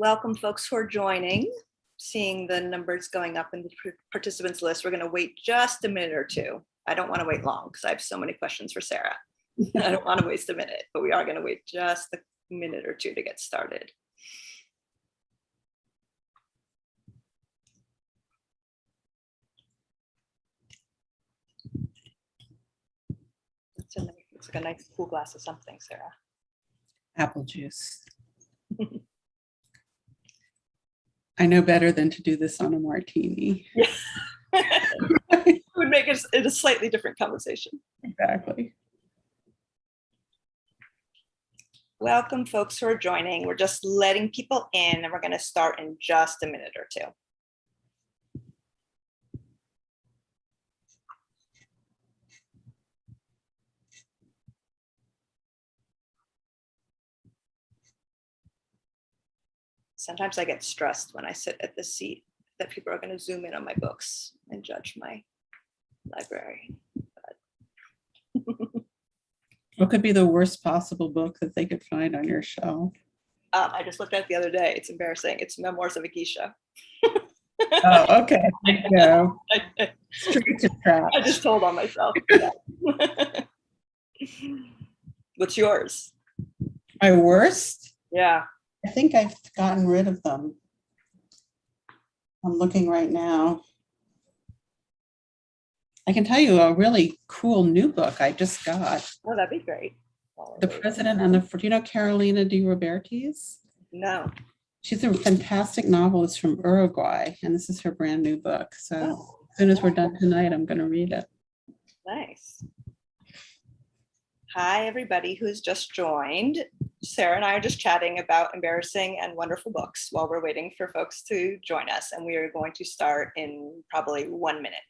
Welcome folks who are joining. Seeing the numbers going up in the participants list, we're going to wait just a minute or two. I don't want to wait long because I have so many questions for Sarah. I don't want to waste a minute, but we are going to wait just a minute or two to get started. It's like a nice cool glass of something, Sarah. Apple juice. I know better than to do this on a martini. Yeah. It would make it a slightly different conversation. Exactly. Welcome folks who are joining. We're just letting people in and we're going to start in just a minute or two. Sometimes I get stressed when I sit at the seat that people are going to zoom in on my books and judge my library. What could be the worst possible book that they could find on your shelf? I just looked at it the other day. It's embarrassing. It's Memoirs of a Geisha. Oh, okay. There you go. Straight to trap. I just told on myself. Yeah. What's yours? My worst? Yeah. I think I've gotten rid of them. I'm looking right now. I can tell you a really cool new book I just got. Oh, that'd be great. The President and the, do you know Carolina de Robertis? No. She's a fantastic novelist from Uruguay, and this is her brand new book. So as soon as we're done tonight, I'm going to read it. Nice. Hi, everybody who's just joined. Sarah and I are just chatting about embarrassing and wonderful books while we're waiting for folks to join us. And we are going to start in probably 1 minute.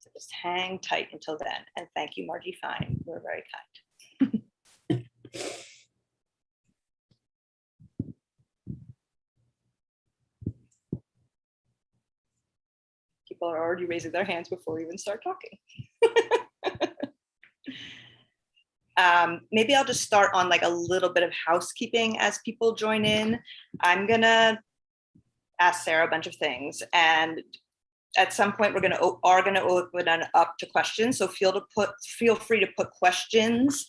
So just hang tight until then. And thank you, Margie Fine. You're very kind. People are already raising their hands before we even start talking. Maybe I'll just start on like a little bit of housekeeping as people join in. I'm gonna ask Sarah a bunch of things, and at some point we're gonna open it up to questions. So feel free to put questions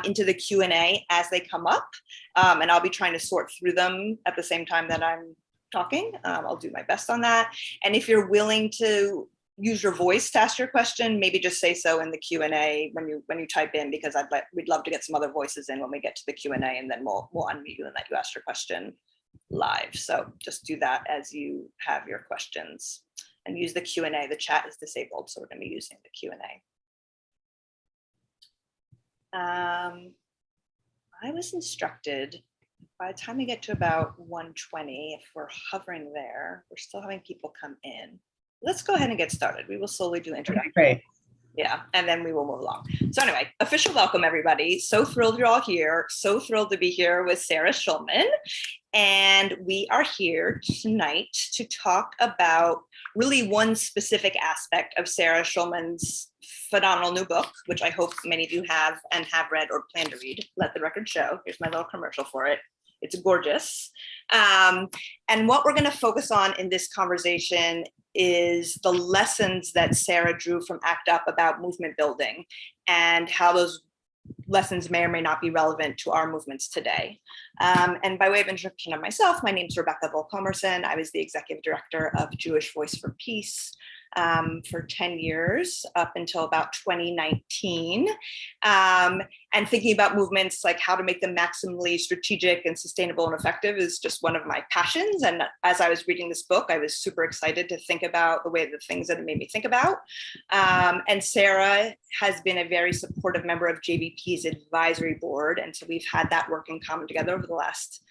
into the Q&A as they come up, and I'll be trying to sort through them at the same time that I'm talking. I'll do my best on that. And if you're willing to use your voice to ask your question, maybe just say so in the Q&A when you type in, because we'd love to get some other voices in when we get to the Q&A, and then we'll unmute you and let you ask your question live. So just do that as you have your questions, and use the Q&A. The chat is disabled, so we're going to be using the Q&A. I was instructed by the time we get to about 1:20, if we're hovering there, we're still having people come in. Let's go ahead and get started. We will slowly do introductions. Great. Yeah, and then we will move along. So anyway, official welcome, everybody. So thrilled you're all here. So thrilled to be here with Sarah Schulman. And we are here tonight to talk about really one specific aspect of Sarah Schulman's phenomenal new book, which I hope many of you have and have read or plan to read. Let the record show. Here's my little commercial for it. It's gorgeous. And what we're going to focus on in this conversation is the lessons that Sarah drew from ACT UP about movement building, and how those lessons may or may not be relevant to our movements today. And by way of introduction of myself, my name is Rebecca Volkomerson. I was the executive director of Jewish Voice for Peace for 10 years, up until about 2019. And thinking about movements, like how to make them maximally strategic and sustainable and effective, is just one of my passions. And as I was reading this book, I was super excited to think about the things that it made me think about. And Sarah has been a very supportive member of JVP's advisory board. And so we've had that work in common together over the last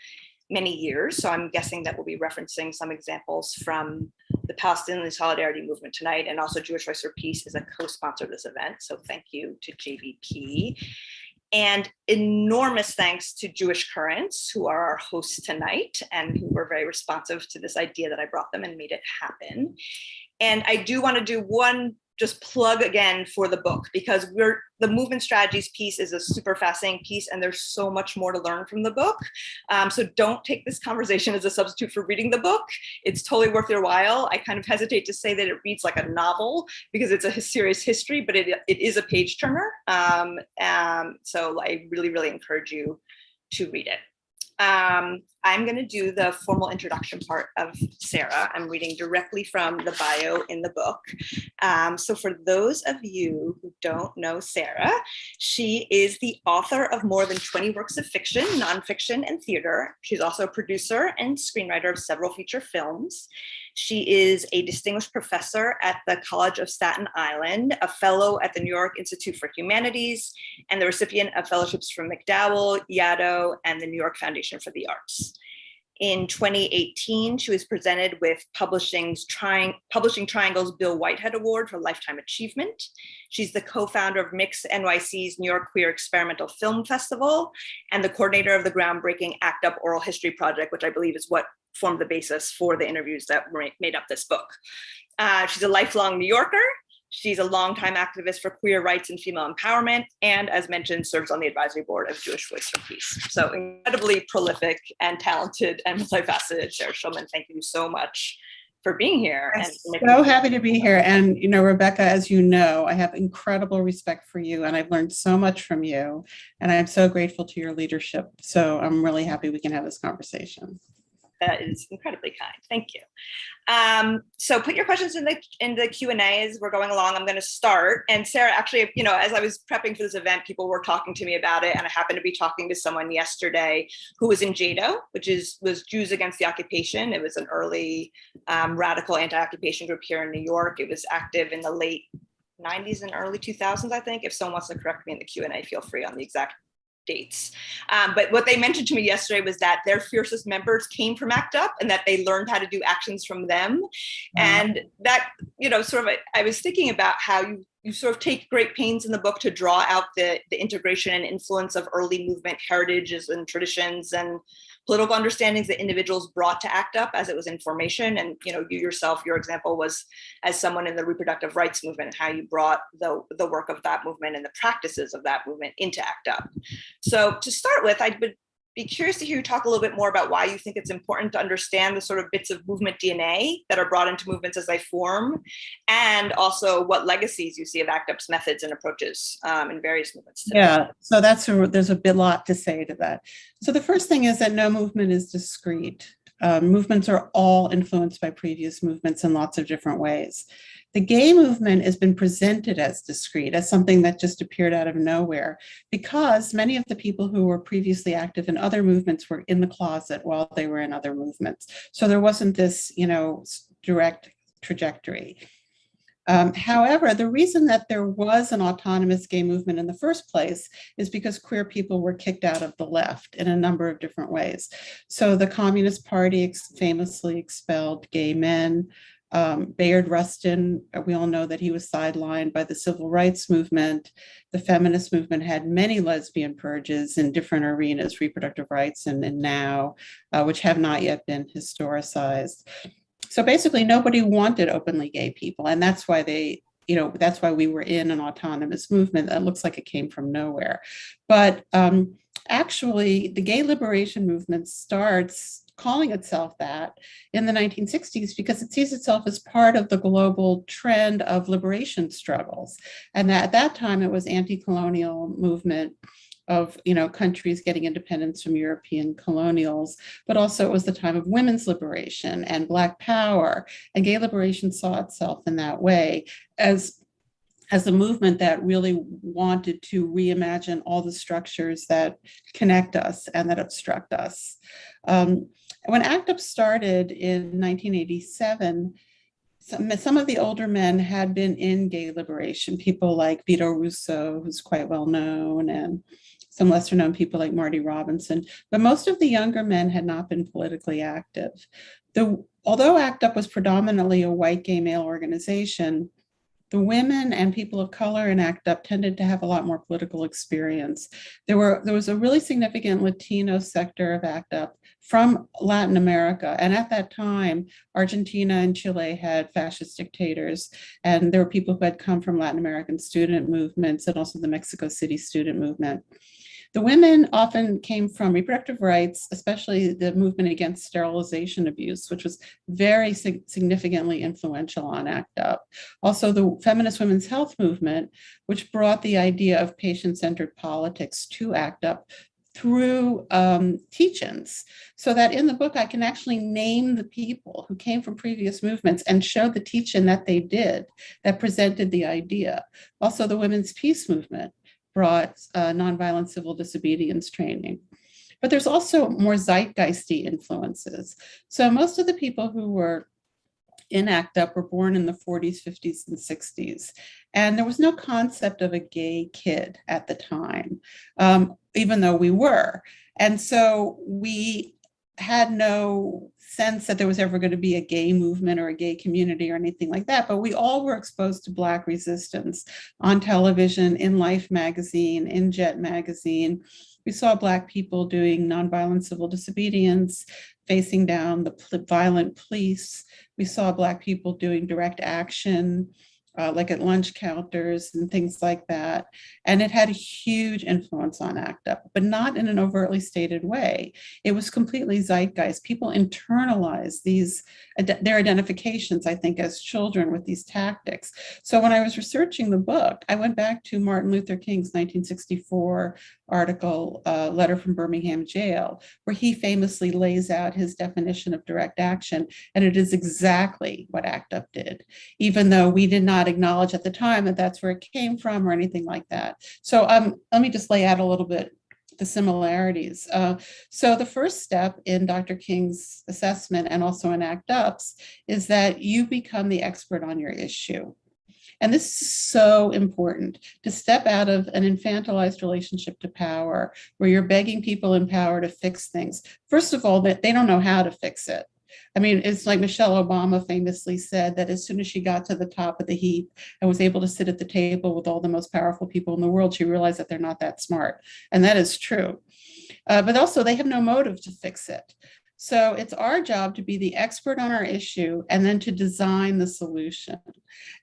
many years. So I'm guessing that we'll be referencing some examples from the Palestinian Solidarity Movement tonight, and also Jewish Voice for Peace is a co-sponsor of this event. So thank you to JVP. And enormous thanks to Jewish Currents, who are our hosts tonight and who were very responsive to this idea that I brought them and made it happen. And I do want to do one just plug again for the book, because the movement strategies piece is a super fascinating piece, and there's so much more to learn from the book. So don't take this conversation as a substitute for reading the book. It's totally worth your while. I kind of hesitate to say that it reads like a novel because it's a serious history, but it is a page turner. So I really, really encourage you to read it. I'm going to do the formal introduction part of Sarah. I'm reading directly from the bio in the book. So for those of you who don't know Sarah, she is the author of more than 20 works of fiction, nonfiction, and theater. She's also a producer and screenwriter of several feature films. She is a distinguished professor at the College of Staten Island, a fellow at the New York Institute for Humanities, and the recipient of fellowships from MacDowell, Yaddo, and the New York Foundation for the Arts. In 2018, she was presented with Publishing Triangle's Bill Whitehead Award for Lifetime Achievement. She's the co-founder of Mix NYC's New York Queer Experimental Film Festival and the coordinator of the groundbreaking ACT UP Oral History Project, which I believe is what formed the basis for the interviews that made up this book. She's a lifelong New Yorker. She's a longtime activist for queer rights and female empowerment, and as mentioned, serves on the advisory board of Jewish Voice for Peace. So incredibly prolific and talented and multifaceted Sarah Schulman. Thank you so much for being here. I'm so happy to be here. And, Rebecca, as you know, I have incredible respect for you, and I've learned so much from you, and I'm so grateful to your leadership. So I'm really happy we can have this conversation. That is incredibly kind. Thank you. So put your questions in the Q&A as we're going along. I'm going to start. And Sarah, actually, as I was prepping for this event, people were talking to me about it. And I happened to be talking to someone yesterday who was in JADO, which was Jews Against the Occupation. It was an early radical anti-occupation group here in New York. It was active in the late 90s and early 2000s, I think. If someone wants to correct me in the Q&A, feel free on the exact dates. But what they mentioned to me yesterday was that their fiercest members came from ACT UP and that they learned how to do actions from them. And that, I was thinking about how you sort of take great pains in the book to draw out the integration and influence of early movement heritages and traditions and political understandings that individuals brought to ACT UP as it was in formation. And, you yourself, your example was as someone in the reproductive rights movement, and how you brought the work of that movement and the practices of that movement into ACT UP. So to start with, I would be curious to hear you talk a little bit more about why you think it's important to understand the sort of bits of movement DNA that are brought into movements as they form, and also what legacies you see of ACT UP's methods and approaches in various movements today. Yeah, so there's a lot to say to that. So the first thing is that no movement is discrete. Movements are all influenced by previous movements in lots of different ways. The gay movement has been presented as discrete, as something that just appeared out of nowhere, because many of the people who were previously active in other movements were in the closet while they were in other movements. So there wasn't this, direct trajectory. However, the reason that there was an autonomous gay movement in the first place is because queer people were kicked out of the left in a number of different ways. So the Communist Party famously expelled gay men. Bayard Rustin, we all know that he was sidelined by the civil rights movement. The feminist movement had many lesbian purges in different arenas, reproductive rights and now, which have not yet been historicized. So basically nobody wanted openly gay people. And that's why that's why we were in an autonomous movement that looks like it came from nowhere. But actually the gay liberation movement starts calling itself that in the 1960s because it sees itself as part of the global trend of liberation struggles. And at that time, it was anti-colonial movement of countries getting independence from European colonials, but also it was the time of women's liberation and Black power, and gay liberation saw itself in that way as a movement that really wanted to reimagine all the structures that connect us and that obstruct us. When ACT UP started in 1987, some of the older men had been in gay liberation, people like Vito Russo, who's quite well known, and some lesser known people like Marty Robinson, but most of the younger men had not been politically active. Although ACT UP was predominantly a white gay male organization, The women and people of color in ACT UP tended to have a lot more political experience. There was a really significant Latino sector of ACT UP from Latin America. And at that time, Argentina and Chile had fascist dictators. And there were people who had come from Latin American student movements and also the Mexico City student movement. The women often came from reproductive rights, especially the movement against sterilization abuse, which was very significantly influential on ACT UP. Also, the feminist women's health movement, which brought the idea of patient-centered politics to ACT UP through teach-ins, so that in the book I can actually name the people who came from previous movements and show the teach-in that they did that presented the idea. Also, the women's peace movement brought nonviolent civil disobedience training. But there's also more zeitgeisty influences. So most of the people who were in ACT UP were born in the 40s, 50s, and 60s. And there was no concept of a gay kid at the time, even though we were. And so we had no sense that there was ever going to be a gay movement or a gay community or anything like that, but we all were exposed to Black resistance on television, in Life magazine, in Jet magazine. We saw Black people doing nonviolent civil disobedience, facing down the violent police. We saw Black people doing direct action, like at lunch counters and things like that. And it had a huge influence on ACT UP, but not in an overtly stated way. It was completely zeitgeist. People internalized their identifications, I think, as children with these tactics. So when I was researching the book, I went back to Martin Luther King's 1964 article, Letter from Birmingham Jail, where he famously lays out his definition of direct action. And it is exactly what ACT UP did, even though we did not acknowledge at the time that that's where it came from or anything like that. So let me just lay out a little bit the similarities. So the first step in Dr. King's assessment and also in ACT UP's is that you become the expert on your issue. And this is so important, to step out of an infantilized relationship to power, where you're begging people in power to fix things. First of all, that they don't know how to fix it. I mean, it's like Michelle Obama famously said that as soon as she got to the top of the heap and was able to sit at the table with all the most powerful people in the world, she realized that they're not that smart. And that is true. But also, they have no motive to fix it. So it's our job to be the expert on our issue and then to design the solution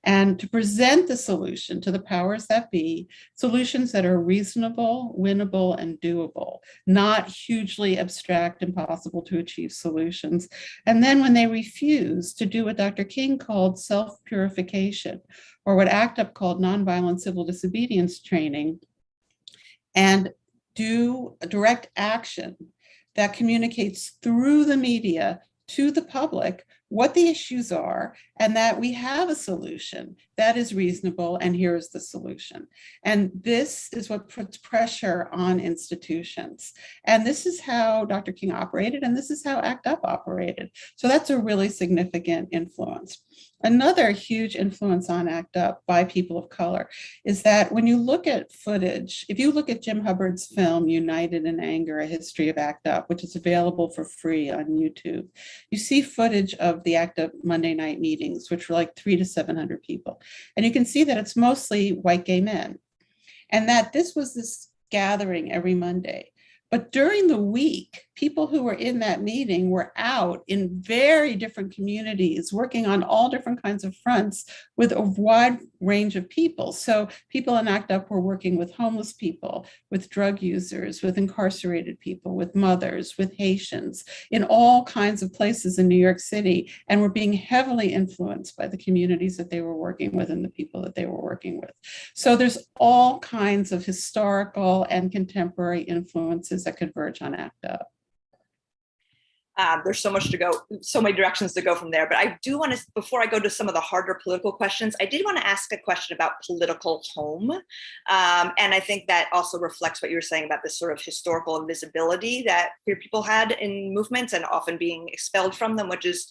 and to present the solution to the powers that be, solutions that are reasonable, winnable, and doable, not hugely abstract, impossible to achieve solutions. And then when they refuse to do what Dr. King called self-purification, or what ACT UP called nonviolent civil disobedience training, and do direct action that communicates through the media to the public what the issues are, and that we have a solution that is reasonable, and here is the solution. And this is what puts pressure on institutions. And this is how Dr. King operated, and this is how ACT UP operated. So that's a really significant influence. Another huge influence on ACT UP by people of color is that when you look at footage, if you look at Jim Hubbard's film, United in Anger, A History of ACT UP, which is available for free on YouTube, you see footage of the ACT UP Monday night meetings, which were like 300 to 700 people. And you can see that it's mostly white gay men, and that this was this gathering every Monday. But during the week, people who were in that meeting were out in very different communities, working on all different kinds of fronts with a wide range of people. So people in ACT UP were working with homeless people, with drug users, with incarcerated people, with mothers, with Haitians, in all kinds of places in New York City, and were being heavily influenced by the communities that they were working with and the people that they were working with. So there's all kinds of historical and contemporary influences that converge on ACT UP. There's so much to go, so many directions to go from there. But I do want to, before I go to some of the harder political questions, I did want to ask a question about political home. And I think that also reflects what you were saying about this sort of historical invisibility that queer people had in movements and often being expelled from them, which is,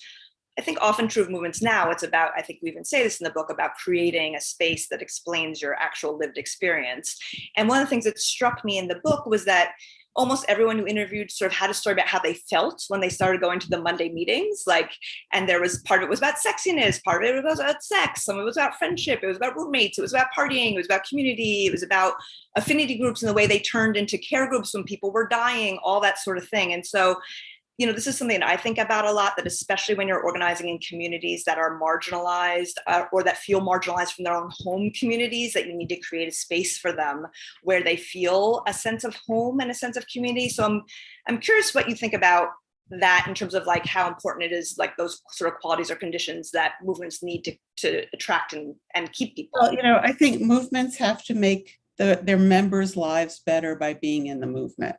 I think, often true of movements now. It's about, I think we even say this in the book, about creating a space that explains your actual lived experience. And one of the things that struck me in the book was that almost everyone who interviewed sort of had a story about how they felt when they started going to the Monday meetings. Like, and there was part of it was about sexiness, part of it was about sex, some of it was about friendship, it was about roommates, it was about partying, it was about community, it was about affinity groups and the way they turned into care groups when people were dying, all that sort of thing. And so, you know, this is something that I think about a lot, that especially when you're organizing in communities that are marginalized or that feel marginalized from their own home communities, that you need to create a space for them where they feel a sense of home and a sense of community. So I'm curious what you think about that in terms of like how important it is, like those sort of qualities or conditions that movements need to attract and keep people. Well, you know, I think movements have to make their members' lives better by being in the movement.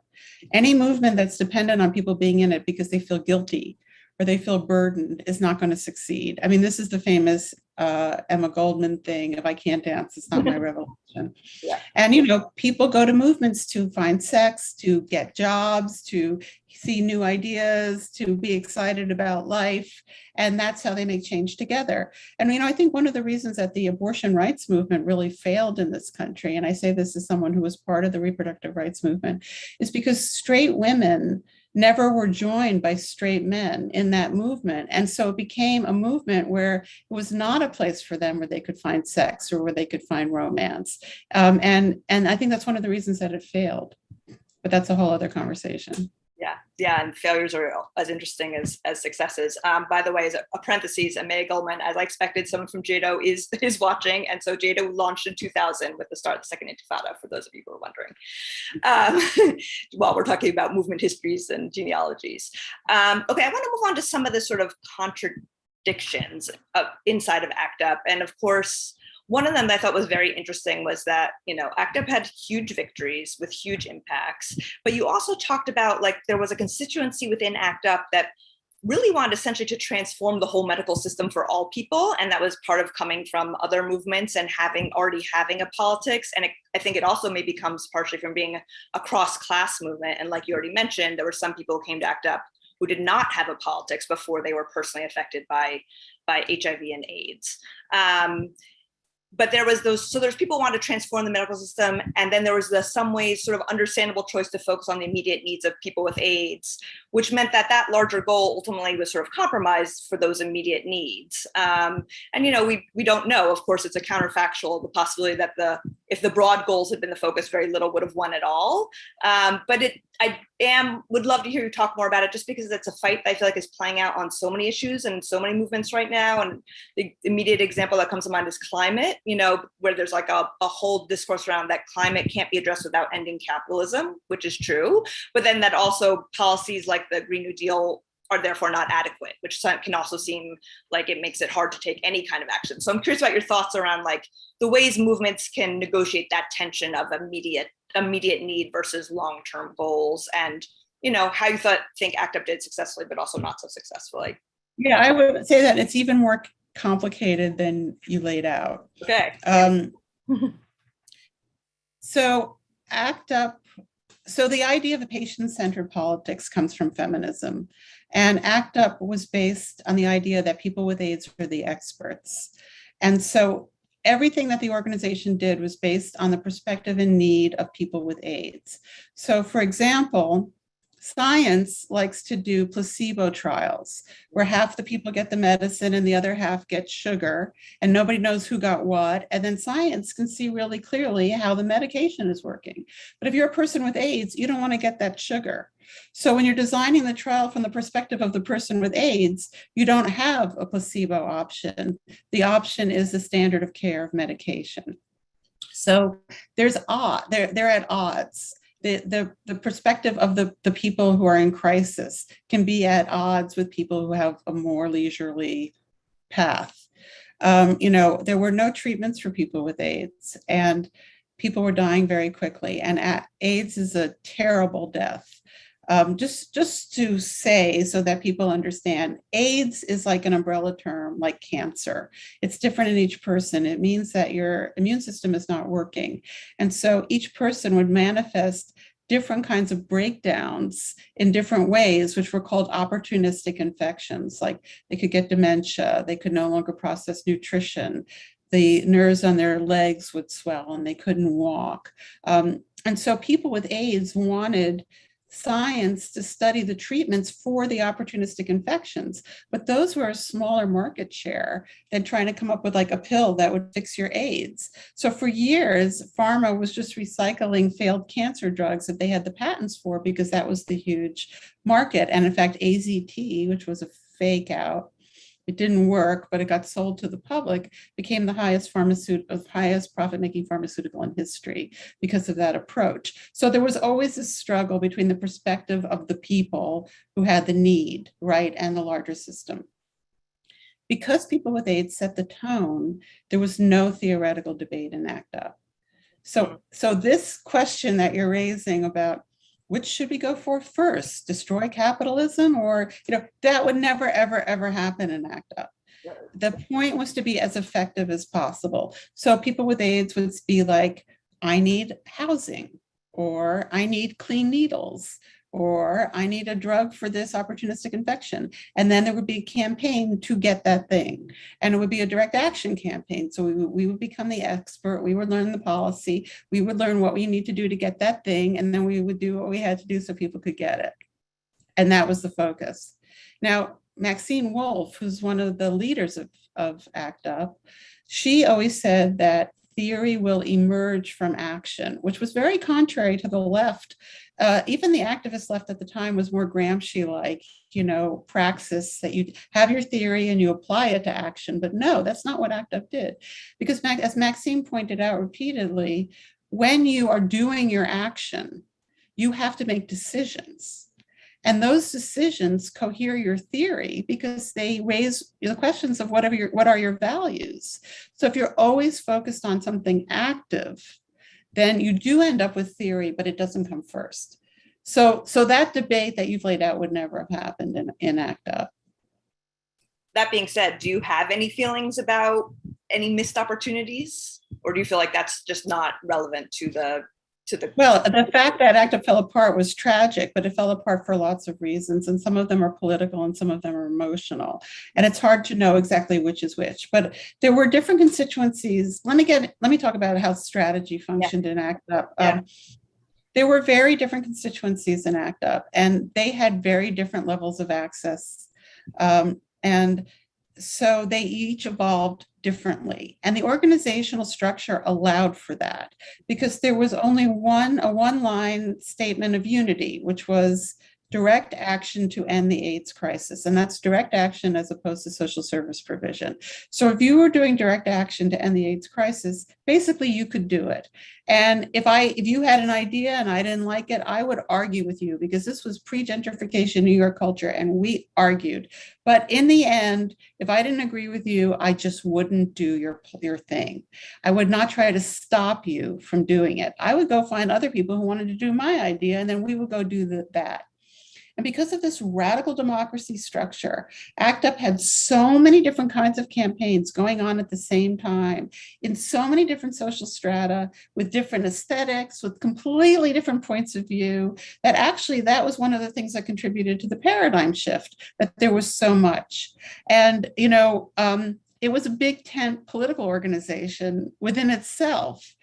Any movement that's dependent on people being in it because they feel guilty or they feel burdened is not going to succeed. I mean, this is the famous Emma Goldman thing: if I can't dance, it's not my revolution. Yeah. And, you know, people go to movements to find sex, to get jobs, to see new ideas, to be excited about life. And that's how they make change together. And, you know, I think one of the reasons that the abortion rights movement really failed in this country, and I say this as someone who was part of the reproductive rights movement, is because straight women never were joined by straight men in that movement. And so it became a movement where it was not a place for them where they could find sex or where they could find romance. And I think that's one of the reasons that it failed. But that's a whole other conversation. Yeah, and failures are as interesting as successes. By the way, as a parentheses, Amaya Goldman, as I expected, someone from JADO is watching, and so JADO launched in 2000 with the start of the Second Intifada, for those of you who are wondering, while we're talking about movement histories and genealogies. Okay, I want to move on to some of the sort of contradictions inside of ACT UP, and of course, one of them that I thought was very interesting was that, you know, ACT UP had huge victories with huge impacts, but you also talked about, like, there was a constituency within ACT UP that really wanted essentially to transform the whole medical system for all people. And that was part of coming from other movements and already having a politics. And I think it also maybe comes partially from being a cross-class movement. And like you already mentioned, there were some people who came to ACT UP who did not have a politics before they were personally affected by HIV and AIDS. But there was there's people who want to transform the medical system. And then there was the some ways sort of understandable choice to focus on the immediate needs of people with AIDS, which meant that larger goal ultimately was sort of compromised for those immediate needs. And, you know, we don't know, of course, it's a counterfactual, the possibility that if the broad goals had been the focus, very little would have won at all. But I would love to hear you talk more about it, just because it's a fight that I feel like is playing out on so many issues and so many movements right now. And the immediate example that comes to mind is climate, you know, where there's like a whole discourse around that climate can't be addressed without ending capitalism, which is true. But then that also policies like the Green New Deal are therefore not adequate, which can also seem like it makes it hard to take any kind of action. So I'm curious about your thoughts around like the ways movements can negotiate that tension of immediate need versus long-term goals, and, you know, how you think ACT UP did successfully, but also not so successfully. Yeah, I would say that it's even more complicated than you laid out. Okay. So ACT UP, so the idea of a patient-centered politics comes from feminism, and ACT UP was based on the idea that people with AIDS were the experts. And so everything that the organization did was based on the perspective and need of people with AIDS. So, for example, science likes to do placebo trials where half the people get the medicine and the other half get sugar, and nobody knows who got what. And then science can see really clearly how the medication is working. But if you're a person with AIDS, you don't want to get that sugar. So when you're designing the trial from the perspective of the person with AIDS, you don't have a placebo option. The option is the standard of care of medication. So they're at odds. The perspective of the people who are in crisis can be at odds with people who have a more leisurely path. You know, there were no treatments for people with AIDS, and people were dying very quickly. And AIDS is a terrible death. Just to say, so that people understand, AIDS is like an umbrella term, like cancer. It's different in each person. It means that your immune system is not working. And so each person would manifest different kinds of breakdowns in different ways, which were called opportunistic infections. Like they could get dementia, they could no longer process nutrition, the nerves on their legs would swell and they couldn't walk. And so people with AIDS wanted science to study the treatments for the opportunistic infections, but those were a smaller market share than trying to come up with like a pill that would fix your AIDS. So for years, pharma was just recycling failed cancer drugs that they had the patents for because that was the huge market. And in fact, AZT, which was a fake out, it didn't work, but it got sold to the public, became the highest profit-making pharmaceutical in history because of that approach. So there was always a struggle between the perspective of the people who had the need, right, and the larger system. Because people with AIDS set the tone, there was no theoretical debate in ACT UP. So this question that you're raising about which should we go for first, destroy capitalism, or, that would never, ever, ever happen in ACT UP. The point was to be as effective as possible. So people with AIDS would be like, I need housing, or I need clean needles, or I need a drug for this opportunistic infection. And then there would be a campaign to get that thing. And it would be a direct action campaign. So we would become the expert. We would learn the policy. We would learn what we need to do to get that thing. And then we would do what we had to do so people could get it. And that was the focus. Now, Maxine Wolf, who's one of the leaders of ACT UP, she always said that theory will emerge from action, which was very contrary to the left. Even the activist left at the time was more Gramsci-like, praxis, that you have your theory and you apply it to action. But no, that's not what ACT UP did. Because as Maxine pointed out repeatedly, when you are doing your action, you have to make decisions. And those decisions cohere your theory because they raise the questions of what are your values. So if you're always focused on something active, then you do end up with theory, but it doesn't come first. So that debate that you've laid out would never have happened in ACT UP. That being said, do you have any feelings about any missed opportunities? Or do you feel like that's just not relevant to the Well, the fact that ACT UP fell apart was tragic, but it fell apart for lots of reasons. And some of them are political and some of them are emotional. And it's hard to know exactly which is which. But there were different constituencies. Let me talk about how strategy functioned in ACT UP. There were very different constituencies in ACT UP, and they had very different levels of access. And so they each evolved differently. And the organizational structure allowed for that because there was only a one-line statement of unity, which was direct action to end the AIDS crisis. And that's direct action as opposed to social service provision. So if you were doing direct action to end the AIDS crisis, basically you could do it. And if you had an idea and I didn't like it, I would argue with you because this was pre-gentrification New York culture and we argued. But in the end, if I didn't agree with you, I just wouldn't do your thing. I would not try to stop you from doing it. I would go find other people who wanted to do my idea and then we would go do that. And because of this radical democracy structure, ACT UP had so many different kinds of campaigns going on at the same time in so many different social strata with different aesthetics, with completely different points of view, that actually that was one of the things that contributed to the paradigm shift, that there was so much. And, it was a big tent political organization within itself.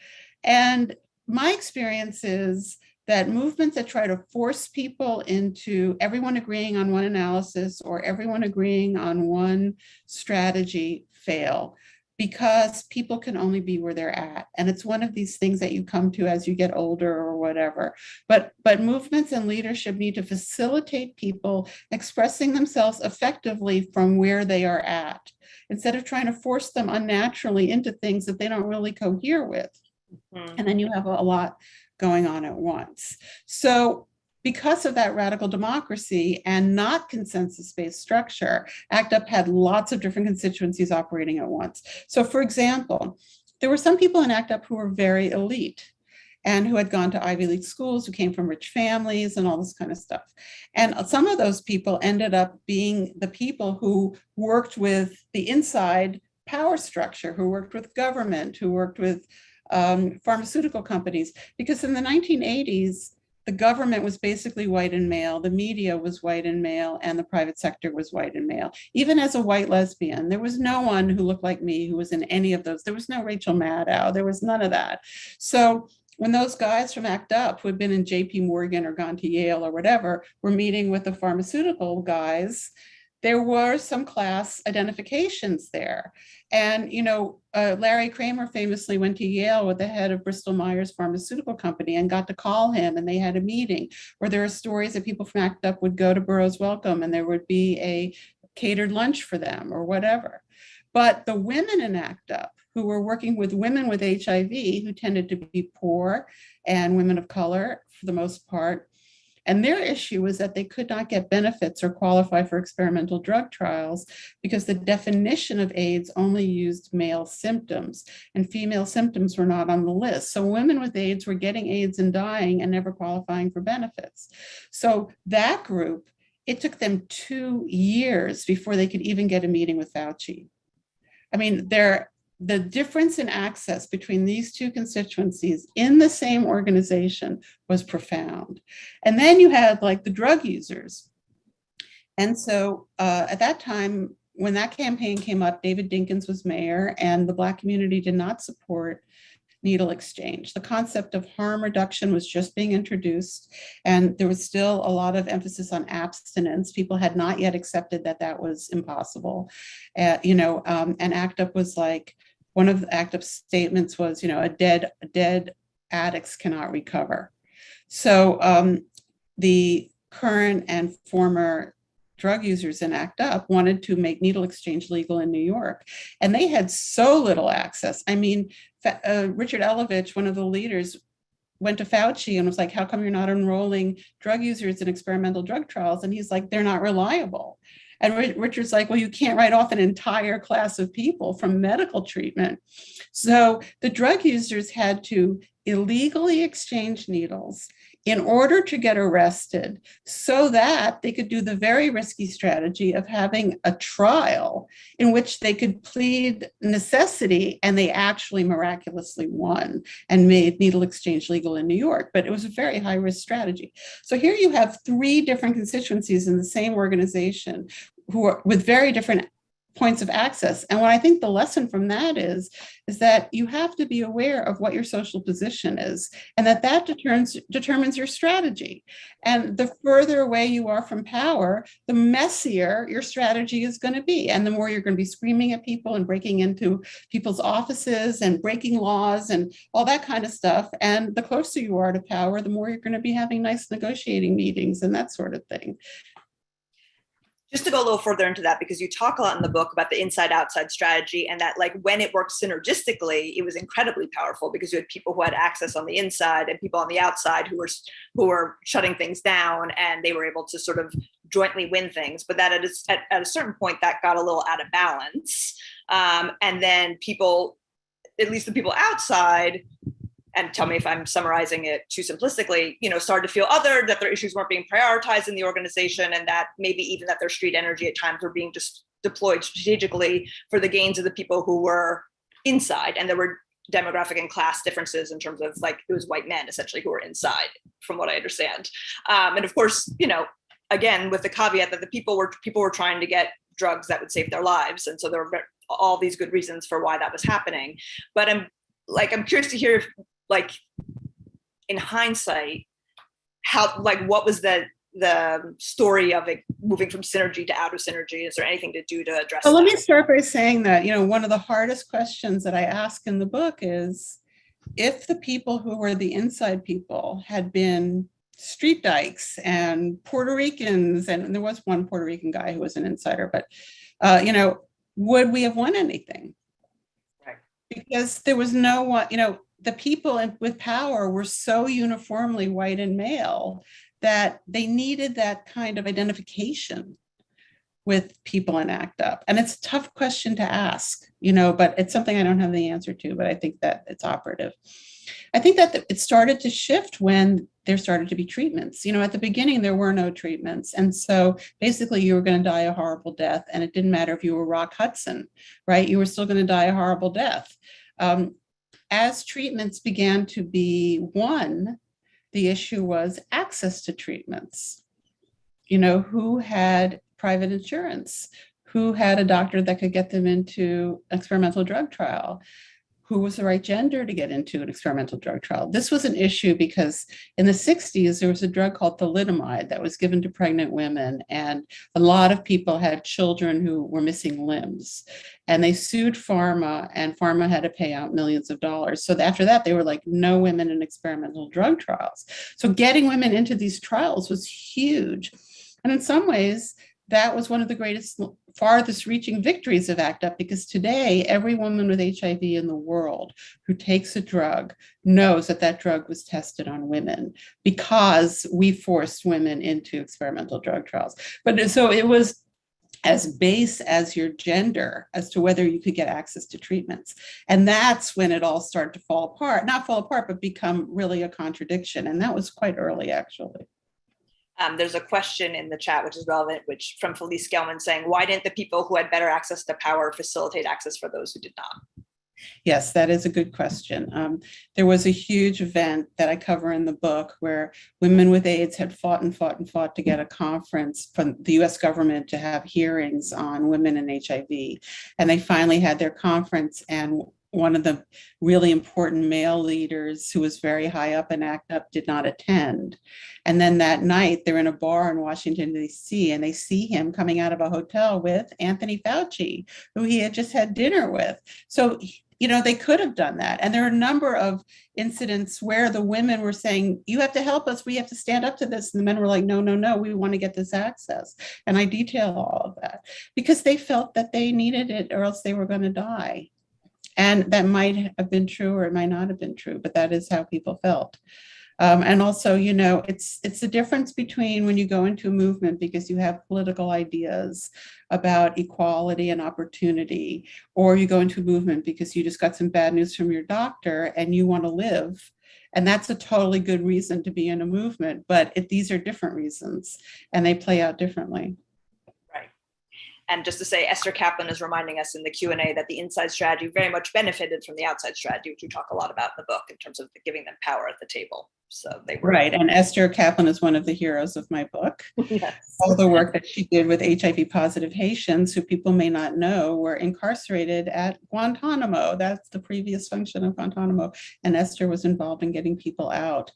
And my experience is that movements that try to force people into everyone agreeing on one analysis or everyone agreeing on one strategy fail because people can only be where they're at. And it's one of these things that you come to as you get older or whatever. But movements and leadership need to facilitate people expressing themselves effectively from where they are at, instead of trying to force them unnaturally into things that they don't really cohere with. And then you have a lot going on at once. So because of that radical democracy and not consensus-based structure, ACT UP had lots of different constituencies operating at once. So for example, there were some people in ACT UP who were very elite and who had gone to Ivy League schools, who came from rich families and all this kind of stuff. And some of those people ended up being the people who worked with the inside power structure, who worked with government, who worked with pharmaceutical companies, because in the 1980s, the government was basically white and male, the media was white and male, and the private sector was white and male. Even as a white lesbian, there was no one who looked like me who was in any of those. There was no Rachel Maddow, there was none of that. So when those guys from ACT UP who had been in JP Morgan or gone to Yale or whatever were meeting with the pharmaceutical guys, there were some class identifications there. And, Larry Kramer famously went to Yale with the head of Bristol Myers Pharmaceutical Company and got to call him, and they had a meeting. Or there are stories that people from ACT UP would go to Burroughs Wellcome and there would be a catered lunch for them or whatever. But the women in ACT UP who were working with women with HIV, who tended to be poor and women of color for the most part, and their issue was that they could not get benefits or qualify for experimental drug trials because the definition of AIDS only used male symptoms, and female symptoms were not on the list. So women with AIDS were getting AIDS and dying and never qualifying for benefits. So that group, it took them 2 years before they could even get a meeting with Fauci. I mean, the difference in access between these two constituencies in the same organization was profound. And then you had like the drug users. And so at that time, when that campaign came up, David Dinkins was mayor, and the Black community did not support needle exchange. The concept of harm reduction was just being introduced, and there was still a lot of emphasis on abstinence. People had not yet accepted that that was impossible. And ACT UP was like, one of the ACT UP statements was, a dead addicts cannot recover. So the current and former drug users in ACT UP wanted to make needle exchange legal in New York, and they had so little access. I mean, Richard Elovich, one of the leaders, went to Fauci and was like, how come you're not enrolling drug users in experimental drug trials? And he's like, they're not reliable. And Richard's like, well, you can't write off an entire class of people from medical treatment. So the drug users had to illegally exchange needles in order to get arrested so that they could do the very risky strategy of having a trial in which they could plead necessity, and they actually miraculously won and made needle exchange legal in New York. But it was a very high risk strategy. So here you have 3 different constituencies in the same organization who are with very different points of access. And what I think the lesson from that is that you have to be aware of what your social position is, and that determines your strategy. And the further away you are from power, the messier your strategy is going to be. And the more you're going to be screaming at people and breaking into people's offices and breaking laws and all that kind of stuff. And the closer you are to power, the more you're going to be having nice negotiating meetings and that sort of thing. Just to go a little further into that, because you talk a lot in the book about the inside-outside strategy, and that like when it worked synergistically, it was incredibly powerful because you had people who had access on the inside and people on the outside who were shutting things down, and they were able to sort of jointly win things. But that at a certain point, that got a little out of balance, and then people, at least the people outside, and tell me if I'm summarizing it too simplistically, started to feel othered, that their issues weren't being prioritized in the organization, and that maybe even that their street energy at times were being just deployed strategically for the gains of the people who were inside. And there were demographic and class differences in terms of like, it was white men essentially who were inside, from what I understand. And of course, again, with the caveat that the people were trying to get drugs that would save their lives. And so there were all these good reasons for why that was happening. But I'm curious to hear if, like, in hindsight, how, like, what was the story of it moving from synergy to out of synergy? Is there anything to do to address that? Let me start by saying that, one of the hardest questions that I ask in the book is, if the people who were the inside people had been street dykes and Puerto Ricans, and there was one Puerto Rican guy who was an insider, but, would we have won anything? Right. Because there was no one, the people with power were so uniformly white and male that they needed that kind of identification with people in ACT UP. And it's a tough question to ask, but it's something I don't have the answer to, but I think that it's operative. I think that it started to shift when there started to be treatments. At the beginning, there were no treatments. And so basically you were going to die a horrible death. And it didn't matter if you were Rock Hudson, right? You were still going to die a horrible death. As treatments began to be won, the issue was access to treatments. Who had private insurance? Who had a doctor that could get them into experimental drug trial? who was the right gender to get into an experimental drug trial. This was an issue because in the 60s, there was a drug called thalidomide that was given to pregnant women. And a lot of people had children who were missing limbs. And they sued pharma, and pharma had to pay out millions of dollars. So after that, they were like, no women in experimental drug trials. So getting women into these trials was huge. And in some ways, that was one of the greatest, farthest reaching victories of ACT UP, because today, every woman with HIV in the world who takes a drug knows that that drug was tested on women because we forced women into experimental drug trials. But so it was as base as your gender as to whether you could get access to treatments. And that's when it all started to fall apart, not fall apart, but become really a contradiction. And that was quite early, actually. There's a question in the chat, which is relevant, which from Felice Gelman saying, why didn't the people who had better access to power facilitate access for those who did not? Yes, that is a good question. There was a huge event that I cover in the book where women with AIDS had fought and fought and fought to get a conference from the US government to have hearings on women and HIV. And they finally had their conference, and one of the really important male leaders who was very high up in ACT UP did not attend. And then that night, they're in a bar in Washington, D.C., and they see him coming out of a hotel with Anthony Fauci, who he had just had dinner with. So, they could have done that. And there are a number of incidents where the women were saying, you have to help us. We have to stand up to this. And the men were like, no, no, no, we want to get this access. And I detail all of that because they felt that they needed it or else they were going to die. And that might have been true or it might not have been true, but that is how people felt. And also, it's the difference between when you go into a movement because you have political ideas about equality and opportunity, or you go into a movement because you just got some bad news from your doctor and you want to live. And that's a totally good reason to be in a movement, but these are different reasons and they play out differently. And just to say, Esther Kaplan is reminding us in the Q&A that the inside strategy very much benefited from the outside strategy, which we talk a lot about in the book in terms of giving them power at the table. So they were right. And Esther Kaplan is one of the heroes of my book. Yes. All the work that she did with HIV positive Haitians, who people may not know, were incarcerated at Guantanamo. That's the previous function of Guantanamo. And Esther was involved in getting people out.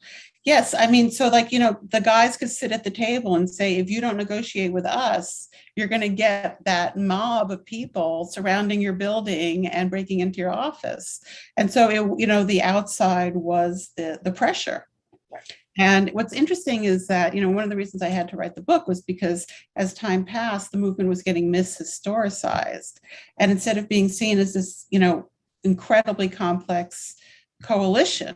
Yes, I mean, so the guys could sit at the table and say, if you don't negotiate with us, you're going to get that mob of people surrounding your building and breaking into your office. And so, the outside was the pressure. And what's interesting is that, one of the reasons I had to write the book was because as time passed, the movement was getting mishistoricized. And instead of being seen as this, incredibly complex coalition,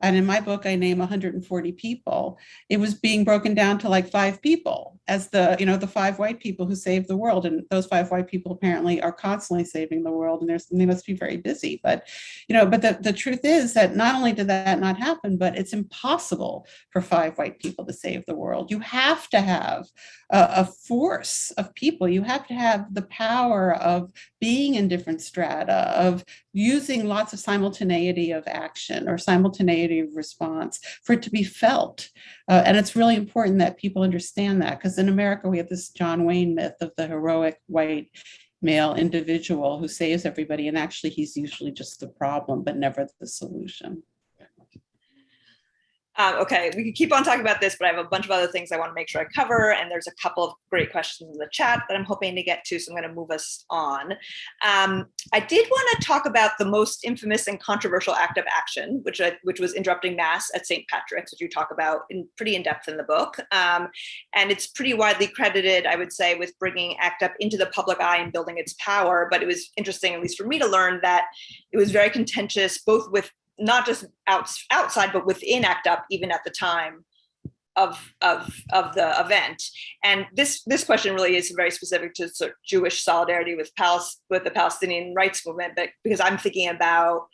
and in my book, I name 140 people. It was being broken down to like 5 people as the 5 white people who saved the world. And those 5 white people apparently are constantly saving the world, and they must be very busy. But the truth is that not only did that not happen, but it's impossible for 5 white people to save the world. You have to have a force of people. You have to have the power of being in different strata, of using lots of simultaneity of action or simultaneity of response for it to be felt. And it's really important that people understand that, because in America, we have this John Wayne myth of the heroic white male individual who saves everybody. And actually, he's usually just the problem, but never the solution. Okay, we could keep on talking about this, but I have a bunch of other things I want to make sure I cover. And there's a couple of great questions in the chat that I'm hoping to get to, so I'm going to move us on. I did want to talk about the most infamous and controversial act of action, which was interrupting Mass at St. Patrick's, which you talk about pretty in depth in the book. And it's pretty widely credited, I would say, with bringing ACT UP into the public eye and building its power. But it was interesting, at least for me, to learn that it was very contentious, both with not just outside, but within ACT UP, even at the time of the event. And this question really is very specific to sort of Jewish solidarity with the Palestinian rights movement, but because I'm thinking about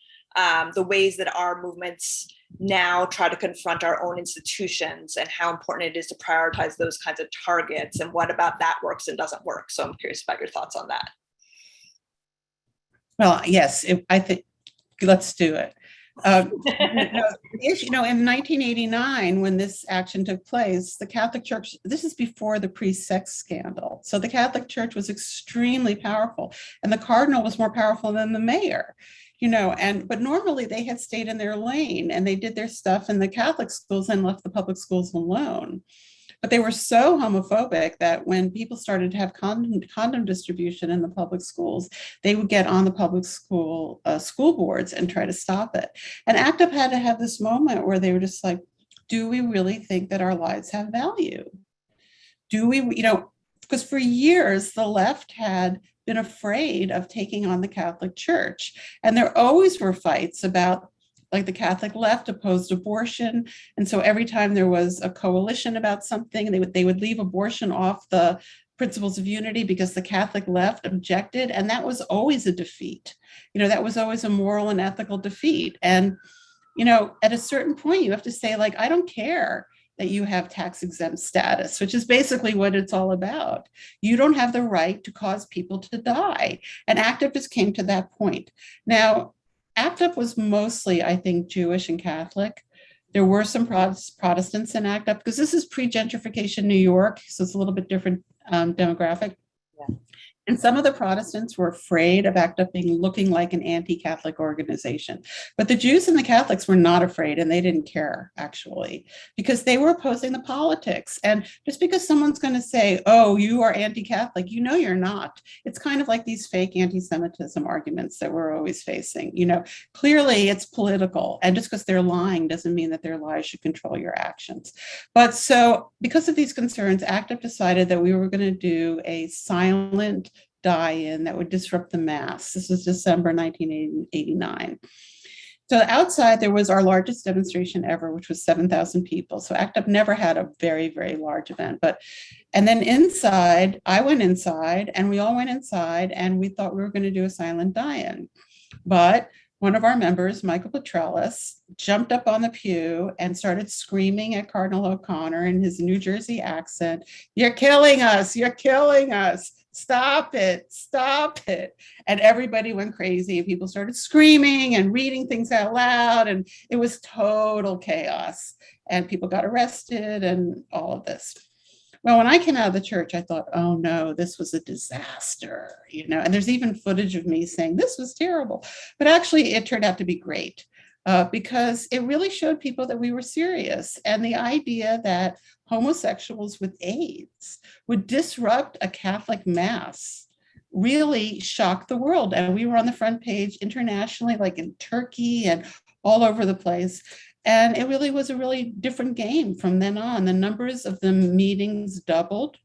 the ways that our movements now try to confront our own institutions and how important it is to prioritize those kinds of targets, and what about that works and doesn't work. So I'm curious about your thoughts on that. Well, yes, I think let's do it. In 1989, when this action took place, the Catholic Church, this is before the pre-sex scandal. So the Catholic Church was extremely powerful, and the cardinal was more powerful than the mayor. but normally they had stayed in their lane and they did their stuff in the Catholic schools and left the public schools alone. But they were so homophobic that when people started to have condom distribution in the public schools, they would get on the public school boards and try to stop it. And ACT UP had to have this moment where they were just like, do we really think that our lives have value? Do we, because for years the left had been afraid of taking on the Catholic Church. And there always were fights about, like, the Catholic left opposed abortion. And so every time there was a coalition about something, they would leave abortion off the principles of unity because the Catholic left objected. And that was always a defeat. That was always a moral and ethical defeat. And, at a certain point, you have to say, like, I don't care that you have tax exempt status, which is basically what it's all about. You don't have the right to cause people to die. And ACT UP just came to that point. Now, ACT UP was mostly, I think, Jewish and Catholic. There were some Protestants in ACT UP because this is pre-gentrification New York, so it's a little bit different demographic. Yeah. And some of the Protestants were afraid of ACT UP looking like an anti-Catholic organization. But the Jews and the Catholics were not afraid, and they didn't care, actually, because they were opposing the politics. And just because someone's going to say, oh, you are anti-Catholic, you're not. It's kind of like these fake anti-Semitism arguments that we're always facing. Clearly it's political. And just because they're lying doesn't mean that their lies should control your actions. But so because of these concerns, ACT UP decided that we were going to do a silent die-in that would disrupt the mass. This was December 1989. So outside, there was our largest demonstration ever, which was 7,000 people. So ACT UP never had a very, very large event. And then inside, I went inside, and we all went inside, and we thought we were going to do a silent die-in. But one of our members, Michael Petrellis, jumped up on the pew and started screaming at Cardinal O'Connor in his New Jersey accent, "You're killing us, you're killing us. Stop it, stop it." And everybody went crazy. People started screaming and reading things out loud, and it was total chaos. And people got arrested and all of this. Well, when I came out of the church, I thought, oh no, this was a disaster, and there's even footage of me saying this was terrible. But actually, it turned out to be great because it really showed people that we were serious. And the idea that homosexuals with AIDS would disrupt a Catholic mass really shocked the world. And we were on the front page internationally, like in Turkey and all over the place. And it really was a really different game from then on. The numbers of the meetings doubled.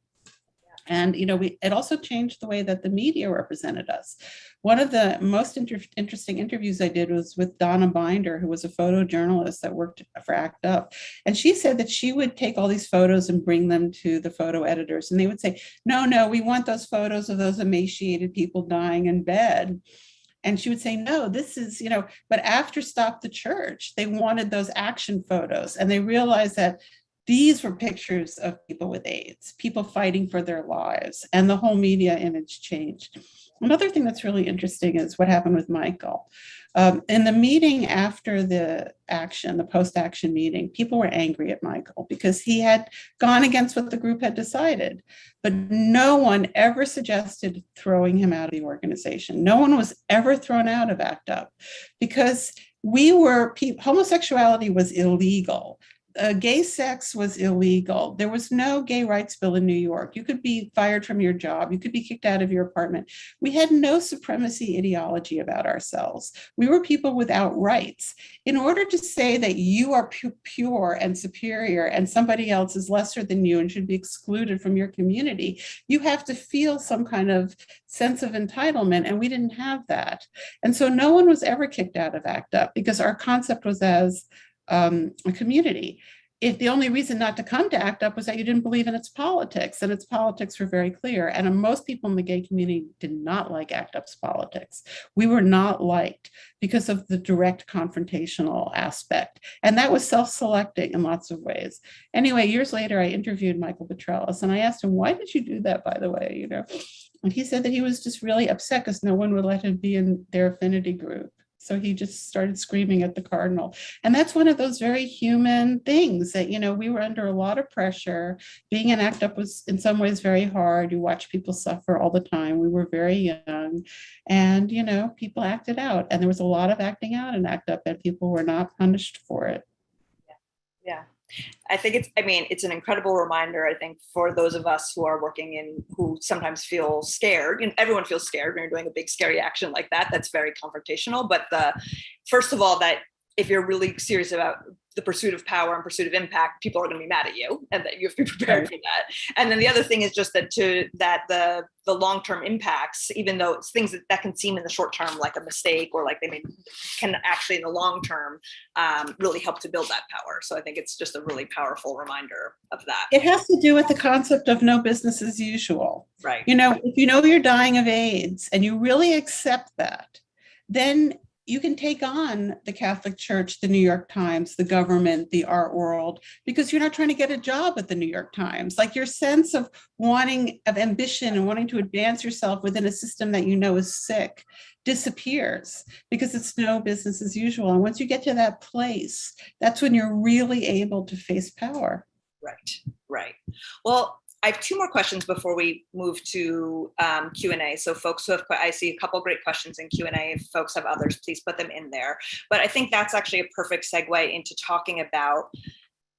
And, it also changed the way that the media represented us. One of the most interesting interviews I did was with Donna Binder, who was a photojournalist that worked for ACT UP. And she said that she would take all these photos and bring them to the photo editors. And they would say, no, we want those photos of those emaciated people dying in bed. And she would say, no, this is, but after Stop the Church, they wanted those action photos. And they realized that these were pictures of people with AIDS, people fighting for their lives, and the whole media image changed. Another thing that's really interesting is what happened with Michael. In the meeting after the post-action meeting, people were angry at Michael because he had gone against what the group had decided. But no one ever suggested throwing him out of the organization. No one was ever thrown out of ACT UP because homosexuality was illegal. Gay sex was illegal. There was no gay rights bill in New York. You could be fired from your job. You could be kicked out of your apartment. We had no supremacy ideology about ourselves. We were people without rights. In order to say that you are pure and superior and somebody else is lesser than you and should be excluded from your community, you have to feel some kind of sense of entitlement, and we didn't have that. And so no one was ever kicked out of ACT UP because our concept was as a community. If the only reason not to come to ACT UP was that you didn't believe in its politics, and its politics were very clear. And most people in the gay community did not like ACT UP's politics. We were not liked because of the direct confrontational aspect. And that was self-selecting in lots of ways. Anyway, years later, I interviewed Michael Petrellis, and I asked him, why did you do that, by the way? And he said that he was just really upset because no one would let him be in their affinity group. So he just started screaming at the cardinal. And that's one of those very human things that, we were under a lot of pressure. Being an ACT UP was in some ways very hard. You watch people suffer all the time. We were very young and, people acted out. And there was a lot of acting out in ACT UP and people were not punished for it. Yeah. I think it's an incredible reminder, I think, for those of us who are working who sometimes feel scared. Everyone feels scared when you're doing a big, scary action like that. That's very confrontational. But first of all, that if you're really serious about the pursuit of power and pursuit of impact, people are going to be mad at you, and that you have to be prepared for that. And then the other thing is just that the long-term impacts, even though it's things that can seem in the short term like a mistake or like can actually in the long term really help to build that power. So I think it's just a really powerful reminder of that. It has to do with the concept of no business as usual. Right. If you're dying of AIDS and you really accept that, then you can take on the Catholic Church, the New York Times, the government, the art world, because you're not trying to get a job at the New York Times. Like your sense of ambition and wanting to advance yourself within a system that is sick disappears because it's no business as usual. And once you get to that place, that's when you're really able to face power. Right. Well, I have two more questions before we move to Q&A. So folks who I see a couple of great questions in Q&A. If folks have others, please put them in there. But I think that's actually a perfect segue into talking about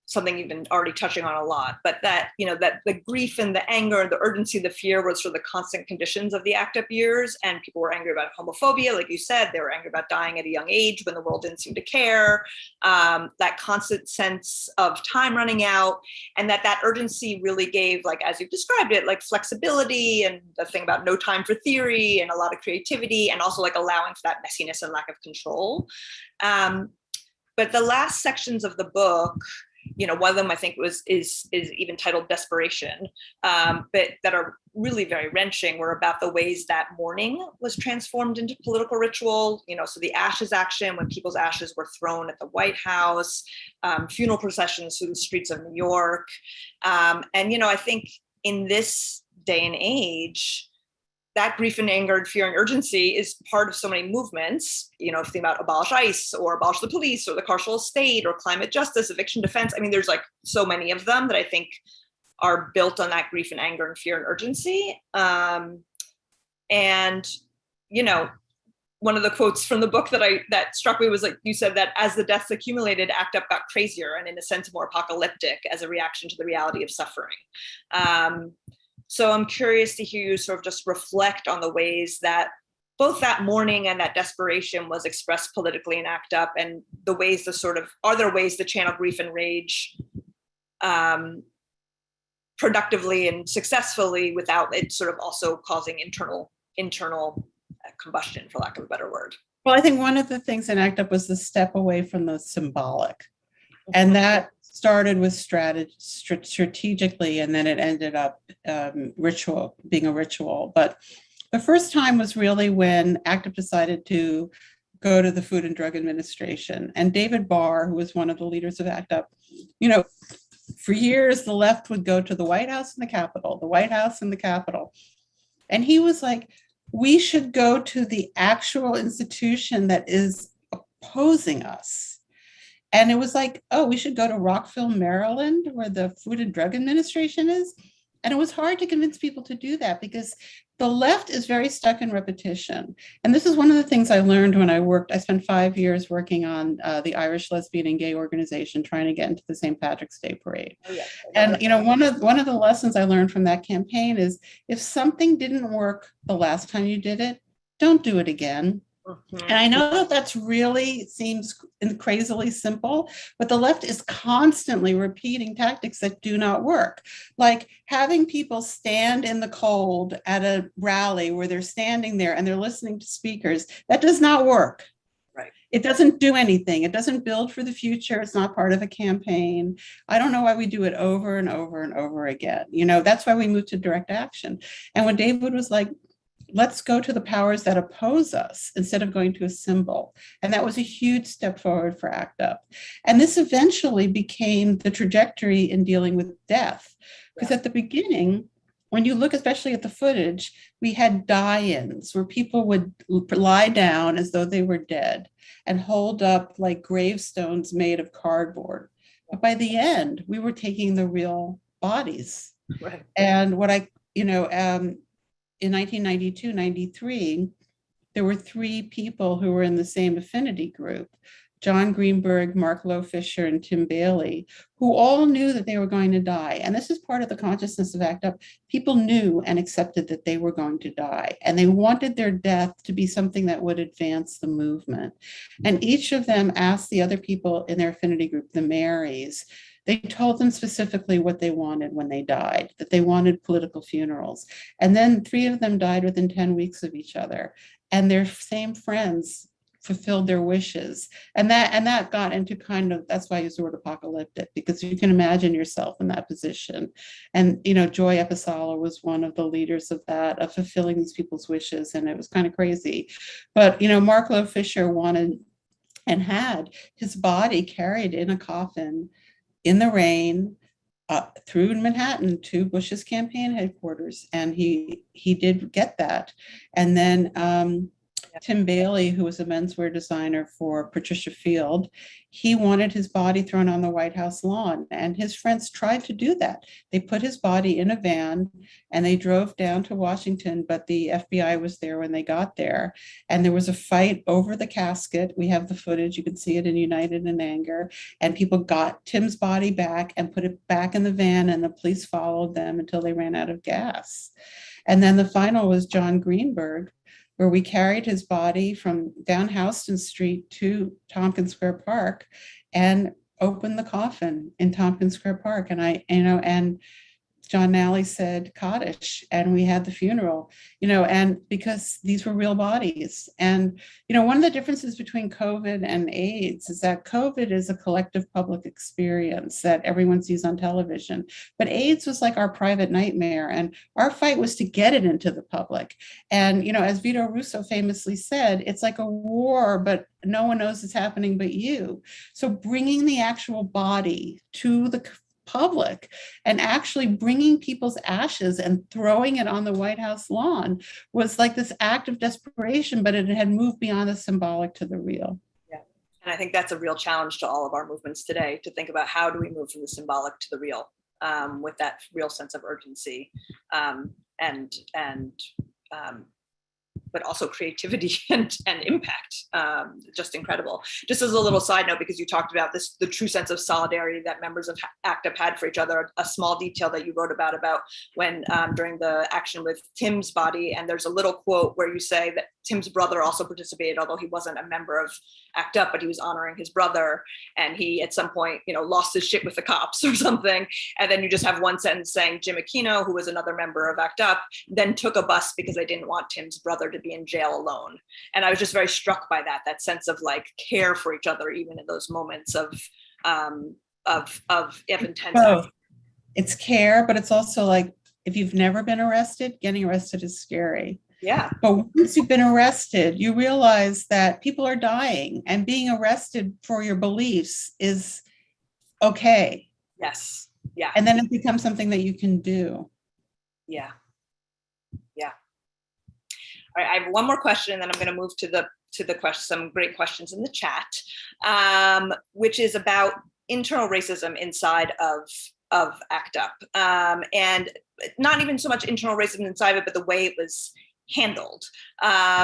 something you've been already touching on a lot, but that the grief and the anger and the urgency, the fear was sort of the constant conditions of the ACT UP years. And people were angry about homophobia. Like you said, they were angry about dying at a young age when the world didn't seem to care. That constant sense of time running out, and that urgency really gave, like, as you've described it, like flexibility and the thing about no time for theory and a lot of creativity, and also like allowing for that messiness and lack of control. But the last sections of the book, one of them I think is even titled Desperation, but that are really very wrenching, were about the ways that mourning was transformed into political ritual. So the ashes action, when people's ashes were thrown at the White House, funeral processions through the streets of New York. And I think in this day and age, that grief and anger and fear and urgency is part of so many movements. If you think about abolish ICE or abolish the police or the carceral state or climate justice, eviction defense. There's like so many of them that I think are built on that grief and anger and fear and urgency. And one of the quotes from the book that struck me was, like you said, that as the deaths accumulated, ACT UP got crazier and in a sense more apocalyptic as a reaction to the reality of suffering. So I'm curious to hear you sort of just reflect on the ways that both that mourning and that desperation was expressed politically in ACT UP, and the ways are there ways to channel grief and rage productively and successfully without it sort of also causing internal combustion, for lack of a better word? Well, I think one of the things in ACT UP was the step away from the symbolic. And that started with strategically, and then it ended up being a ritual. But the first time was really when ACT UP decided to go to the Food and Drug Administration. And David Barr, who was one of the leaders of ACT UP, for years, the left would go to the White House and the Capitol, the White House and the Capitol. And he was like, we should go to the actual institution that is opposing us. And it was like, oh, we should go to Rockville, Maryland, where the Food and Drug Administration is. And it was hard to convince people to do that because the left is very stuck in repetition. And this is one of the things I learned when I spent 5 years working on the Irish Lesbian and Gay Organization, trying to get into the St. Patrick's Day Parade. Oh, yeah. And, one of the lessons I learned from that campaign is if something didn't work the last time you did it, don't do it again. Mm-hmm. And I know that's really seems crazily simple, but the left is constantly repeating tactics that do not work. Like having people stand in the cold at a rally where they're standing there and they're listening to speakers, that does not work. Right. It doesn't do anything. It doesn't build for the future. It's not part of a campaign. I don't know why we do it over and over and over again. That's why we moved to direct action. And when David was like, let's go to the powers that oppose us instead of going to a symbol. And that was a huge step forward for ACT UP. And this eventually became the trajectory in dealing with death. Because at the beginning, when you look especially at the footage, we had die-ins where people would lie down as though they were dead and hold up like gravestones made of cardboard. But by the end, we were taking the real bodies. Right. And what I, in 1992, 93, there were three people who were in the same affinity group, John Greenberg, Mark Lowe Fisher, and Tim Bailey, who all knew that they were going to die. And this is part of the consciousness of ACT UP. People knew and accepted that they were going to die, and they wanted their death to be something that would advance the movement. And each of them asked the other people in their affinity group, the Marys, they told them specifically what they wanted when they died, that they wanted political funerals. And then three of them died within 10 weeks of each other. And their same friends fulfilled their wishes. And that got into kind of, that's why I use the word apocalyptic, because you can imagine yourself in that position. And, Joy Episala was one of the leaders of that, of fulfilling these people's wishes. And it was kind of crazy. But, Mark Lowe Fisher wanted and had his body carried in a coffin in the rain through Manhattan to Bush's campaign headquarters. And he did get that. And then Tim Bailey, who was a menswear designer for Patricia Field, he wanted his body thrown on the White House lawn, and his friends tried to do that. They put his body in a van and they drove down to Washington, but the FBI was there when they got there. And there was a fight over the casket. We have the footage, you can see it in United in Anger. And people got Tim's body back and put it back in the van, and the police followed them until they ran out of gas. And then the final was John Greenberg, where we carried his body from down Houston Street to Tompkins Square Park and opened the coffin in Tompkins Square Park. And and John Nally said Kaddish, and we had the funeral, and because these were real bodies. And, one of the differences between COVID and AIDS is that COVID is a collective public experience that everyone sees on television. But AIDS was like our private nightmare, and our fight was to get it into the public. And, as Vito Russo famously said, it's like a war, but no one knows it's happening but you. So bringing the actual body to the public and actually bringing people's ashes and throwing it on the White House lawn was like this act of desperation, but it had moved beyond the symbolic to the real. Yeah. And I think that's a real challenge to all of our movements today, to think about how do we move from the symbolic to the real, with that real sense of urgency, but also creativity and impact. Just incredible. Just as a little side note, because you talked about this, the true sense of solidarity that members of ACT UP had for each other, a small detail that you wrote about when during the action with Tim's body, and there's a little quote where you say that Tim's brother also participated, although he wasn't a member of ACT UP, but he was honoring his brother, and he at some point, lost his shit with the cops or something. And then you just have one sentence saying Jim Aquino, who was another member of ACT UP, then took a bus because they didn't want Tim's brother to be in jail alone. And I was just very struck by that sense of like care for each other, even in those moments of intense. Both. It's care, but it's also like, if you've never been arrested, getting arrested is scary. Yeah. But once you've been arrested, you realize that people are dying, and being arrested for your beliefs is okay. Yes. Yeah. And then it becomes something that you can do. Yeah. Yeah. All right, I have one more question, and then I'm going to move to the question, some great questions in the chat, which is about internal racism inside of ACT UP, and not even so much internal racism inside of it, but the way it was handled,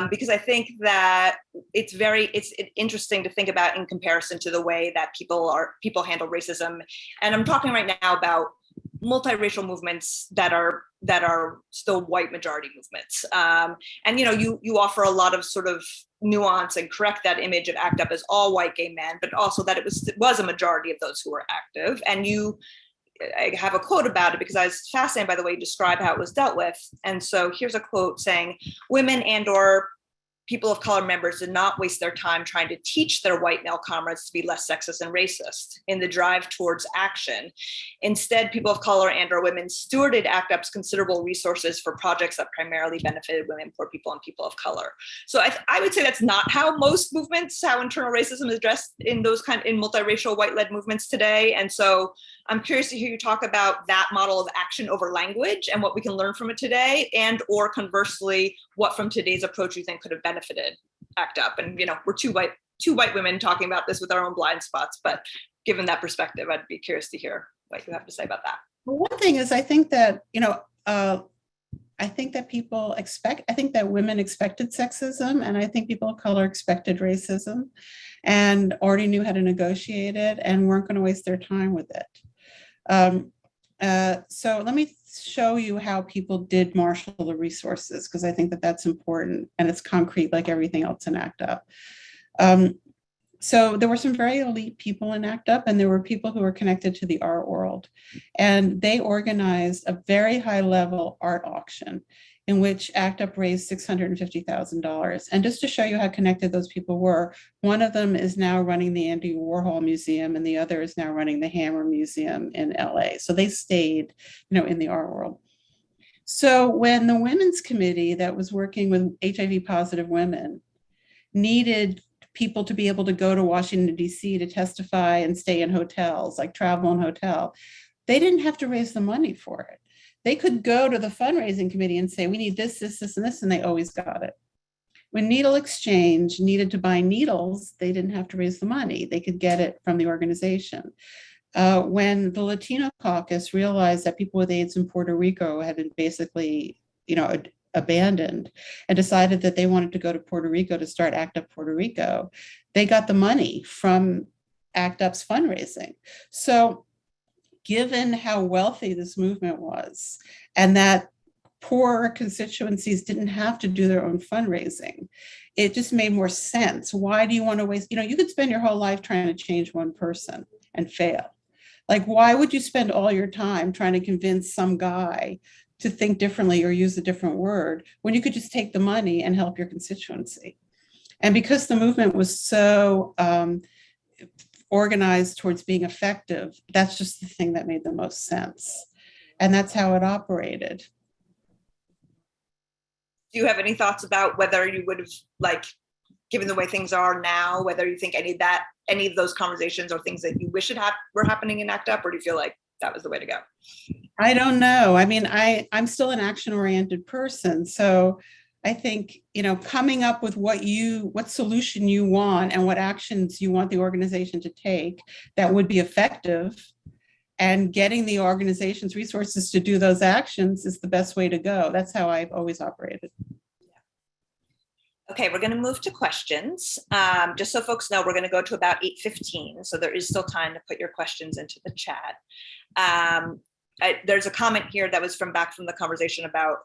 because I think that it's interesting to think about in comparison to the way that people handle racism. And I'm talking right now about multiracial movements that are still white majority movements. And you offer a lot of sort of nuance and correct that image of ACT UP as all white gay men, but also that it was a majority of those who were active. And I have a quote about it because I was fascinated by the way you describe how it was dealt with. And so here's a quote saying, women and or people of color members did not waste their time trying to teach their white male comrades to be less sexist and racist in the drive towards action. Instead, people of color and or women stewarded ACT UP's considerable resources for projects that primarily benefited women, poor people, and people of color. So I would say that's not how most movements, how internal racism is addressed in those in multiracial white-led movements today. And so I'm curious to hear you talk about that model of action over language and what we can learn from it today, and or conversely, what from today's approach you think could have benefited ACT UP. And we're two white women talking about this with our own blind spots, but given that perspective, I'd be curious to hear what you have to say about that. Well, one thing is, I think that women expected sexism, and I think people of color expected racism and already knew how to negotiate it and weren't going to waste their time with it. So let me show you how people did marshal the resources, because I think that that's important and it's concrete like everything else in ACT UP. So there were some very elite people in ACT UP, and there were people who were connected to the art world. And they organized a very high level art auction in which ACT UP raised $650,000. And just to show you how connected those people were, one of them is now running the Andy Warhol Museum, and the other is now running the Hammer Museum in LA. So they stayed, in the art world. So when the Women's Committee that was working with HIV positive women needed people to be able to go to Washington, D.C. to testify and stay in hotels, like travel and hotel, they didn't have to raise the money for it. They could go to the fundraising committee and say, we need this, this, this, and this, and they always got it. When Needle Exchange needed to buy needles, they didn't have to raise the money. They could get it from the organization. When the Latino caucus realized that people with AIDS in Puerto Rico had been basically, abandoned, and decided that they wanted to go to Puerto Rico to start ACT UP Puerto Rico, they got the money from ACT UP's fundraising. So given how wealthy this movement was, and that poor constituencies didn't have to do their own fundraising, it just made more sense. Why do you want to waste, you could spend your whole life trying to change one person and fail. Like, why would you spend all your time trying to convince some guy to think differently or use a different word when you could just take the money and help your constituency? And because the movement was so organized towards being effective, that's just the thing that made the most sense. And that's how it operated. Do you have any thoughts about whether you would have, given the way things are now, whether you think any of those conversations are things that you wish were happening in ACT UP, or do you feel like that was the way to go? I don't know. I mean, I'm still an action-oriented person. So I think, coming up with what solution you want and what actions you want the organization to take that would be effective, and getting the organization's resources to do those actions is the best way to go. That's how I've always operated. Okay, we're going to move to questions. Just so folks know, we're going to go to about 8:15, so there is still time to put your questions into the chat. There's a comment here that was back from the conversation about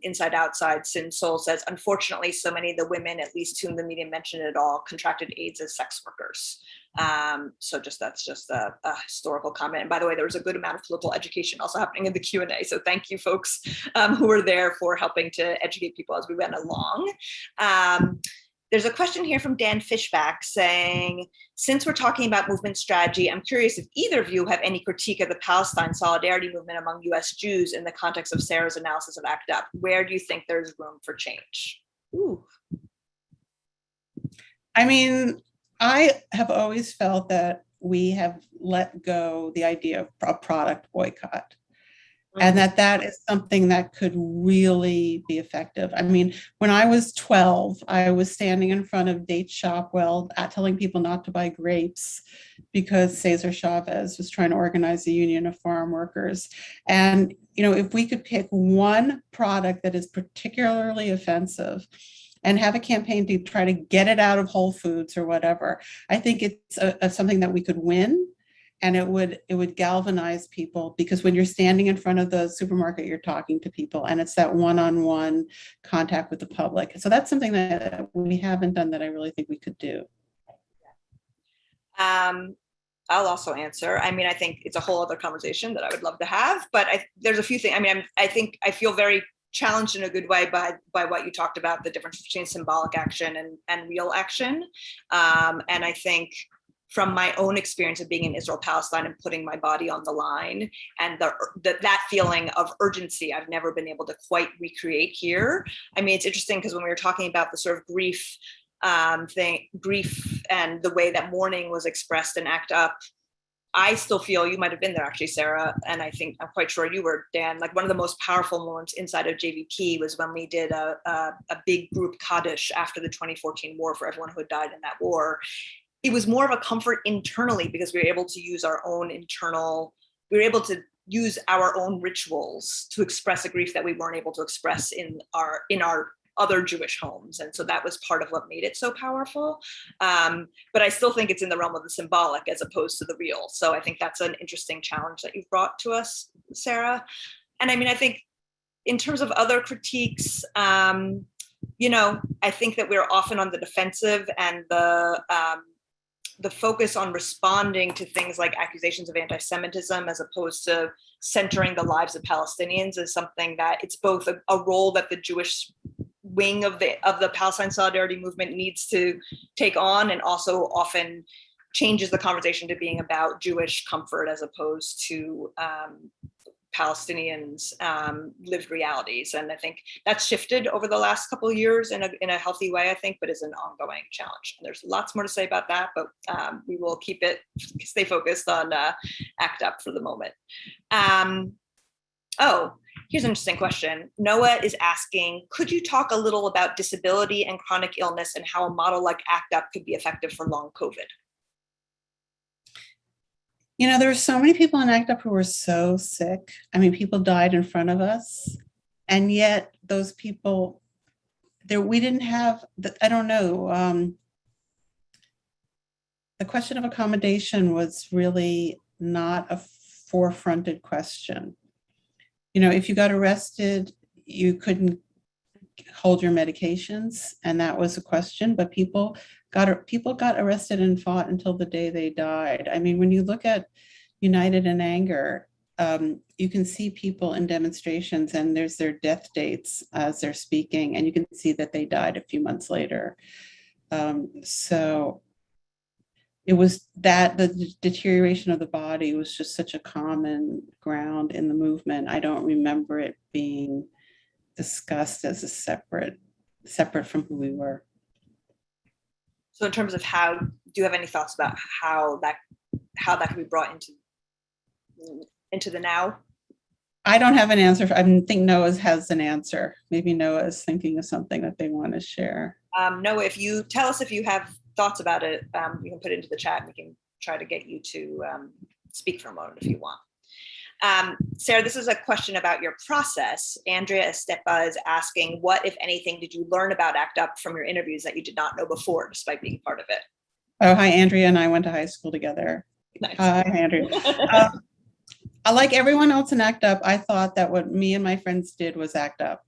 inside outside. Sin Soul says, unfortunately, so many of the women, at least whom the media mentioned at all, contracted AIDS as sex workers. So that's just a historical comment. And by the way, there was a good amount of political education also happening in the Q&A. So thank you folks who were there for helping to educate people as we went along. There's a question here from Dan Fishback saying, since we're talking about movement strategy, I'm curious if either of you have any critique of the Palestine solidarity movement among US Jews in the context of Sarah's analysis of ACT UP. Where do you think there's room for change? Ooh. I mean, I have always felt that we have let go the idea of a product boycott. And that is something that could really be effective. I mean, when I was 12, I was standing in front of Date Shopwell telling people not to buy grapes because Cesar Chavez was trying to organize a union of farm workers. And, if we could pick one product that is particularly offensive and have a campaign to try to get it out of Whole Foods or whatever, I think it's something that we could win. And it would galvanize people, because when you're standing in front of the supermarket, you're talking to people, and it's that one-on-one contact with the public. So that's something that we haven't done that I really think we could do. I'll also answer. I mean, I think it's a whole other conversation that I would love to have, but there's a few things. I mean, I feel very challenged in a good way by what you talked about, the difference between symbolic action and real action. And I think from my own experience of being in Israel, Palestine, and putting my body on the line, and that feeling of urgency, I've never been able to quite recreate here. I mean, it's interesting because when we were talking about the sort of grief grief and the way that mourning was expressed in ACT UP, I still feel, you might have been there actually, Sarah, and I think I'm quite sure you were, Dan, like one of the most powerful moments inside of JVP was when we did a big group Kaddish after the 2014 war for everyone who had died in that war. It was more of a comfort internally because we were able to use our own rituals to express a grief that we weren't able to express in our other Jewish homes. And so that was part of what made it so powerful. But I still think it's in the realm of the symbolic as opposed to the real. So I think that's an interesting challenge that you've brought to us, Sarah. And I mean, I think in terms of other critiques, I think that we're often on the defensive, and the focus on responding to things like accusations of anti-Semitism as opposed to centering the lives of Palestinians is something that it's both a role that the Jewish wing of the Palestine Solidarity Movement needs to take on, and also often changes the conversation to being about Jewish comfort as opposed to Palestinians' lived realities. And I think that's shifted over the last couple of years in a healthy way, I think, but is an ongoing challenge. And there's lots more to say about that, but we will stay focused on ACT UP for the moment. Here's an interesting question. Noah is asking, could you talk a little about disability and chronic illness and how a model like ACT UP could be effective for long COVID? There were so many people in ACT UP who were so sick. I mean, people died in front of us. And yet those people, we didn't have, I don't know, the question of accommodation was really not a forefronted question. If you got arrested, you couldn't hold your medications, and that was a question, but people got arrested and fought until the day they died. I mean, when you look at United in Anger, you can see people in demonstrations and there's their death dates as they're speaking, and you can see that they died a few months later. So it was that the deterioration of the body was just such a common ground in the movement. I don't remember it being discussed as a separate from who we were. So in terms of do you have any thoughts about how that can be brought into the now? I don't have an answer. I think Noah has an answer. Maybe Noah is thinking of something that they want to share. Noah, if you tell us if you have thoughts about it, you can put it into the chat and we can try to get you to speak for a moment if you want. Sarah, this is a question about your process. Andrea Estepa is asking, what, if anything, did you learn about ACT UP from your interviews that you did not know before, despite being part of it? Oh, hi, Andrea and I went to high school together. Nice. Hi, Andrea. Like everyone else in ACT UP, I thought that what me and my friends did was ACT UP.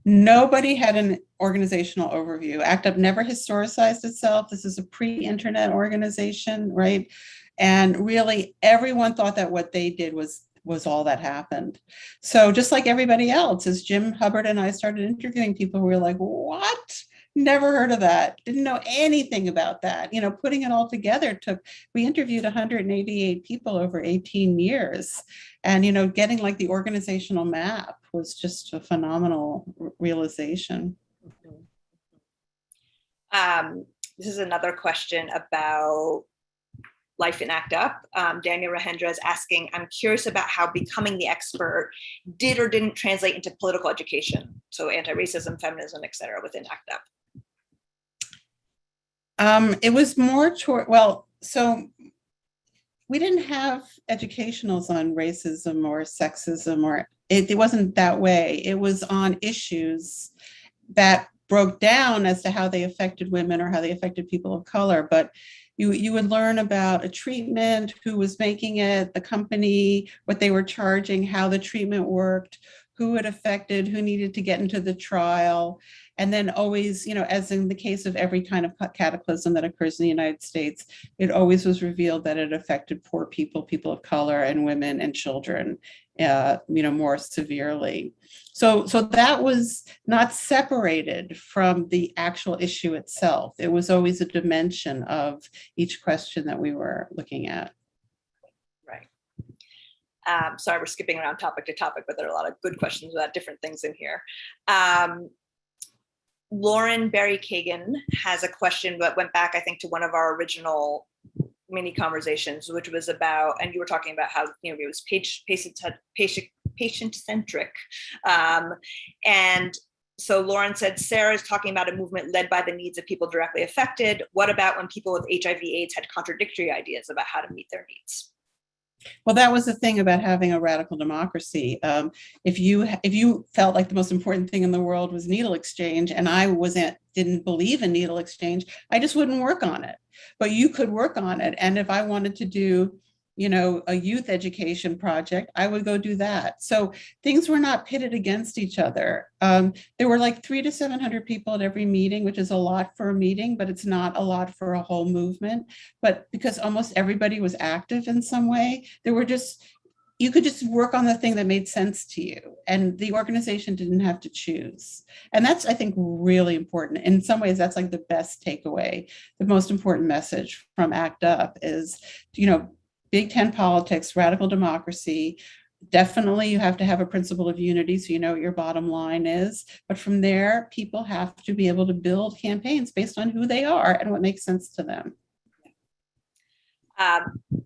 Nobody had an organizational overview. ACT UP never historicized itself. This is a pre-internet organization, right? And really, everyone thought that what they did was all that happened. So just like everybody else, as Jim Hubbard and I started interviewing people, we were like, what? Never heard of that. Didn't know anything about that. Putting it all together we interviewed 188 people over 18 years. And, getting like the organizational map was just a phenomenal realization. This is another question about life in ACT UP. Daniel Rahendra is asking, I'm curious about how becoming the expert did or didn't translate into political education. So anti-racism, feminism, et cetera, within ACT UP. It was more so we didn't have educationals on racism or sexism, or it wasn't that way. It was on issues that broke down as to how they affected women or how they affected people of color. But you would learn about a treatment, who was making it, the company, what they were charging, how the treatment worked, who it affected, who needed to get into the trial. And then always, as in the case of every kind of cataclysm that occurs in the United States, it always was revealed that it affected poor people, people of color, and women and children, more severely. So that was not separated from the actual issue itself. It was always a dimension of each question that we were looking at. Right. Sorry, we're skipping around topic to topic, but there are a lot of good questions about different things in here. Lauren Berry Kagan has a question, but went back, I think, to one of our original mini conversations, which was about, and you were talking about how, it was patient-centric. And so Lauren said, Sarah is talking about a movement led by the needs of people directly affected. What about when people with HIV/AIDS had contradictory ideas about how to meet their needs? Well, that was the thing about having a radical democracy. If you felt like the most important thing in the world was needle exchange, and I didn't believe in needle exchange, I just wouldn't work on it. But you could work on it. And if I wanted to do, a youth education project, I would go do that. So things were not pitted against each other. There were like 300 to 700 people at every meeting, which is a lot for a meeting, but it's not a lot for a whole movement. But because almost everybody was active in some way, you could just work on the thing that made sense to you. And the organization didn't have to choose. And that's, I think, really important. In some ways, that's like the best takeaway. The most important message from ACT UP is, Big Tent politics, radical democracy. Definitely, you have to have a principle of unity so you know what your bottom line is. But from there, people have to be able to build campaigns based on who they are and what makes sense to them.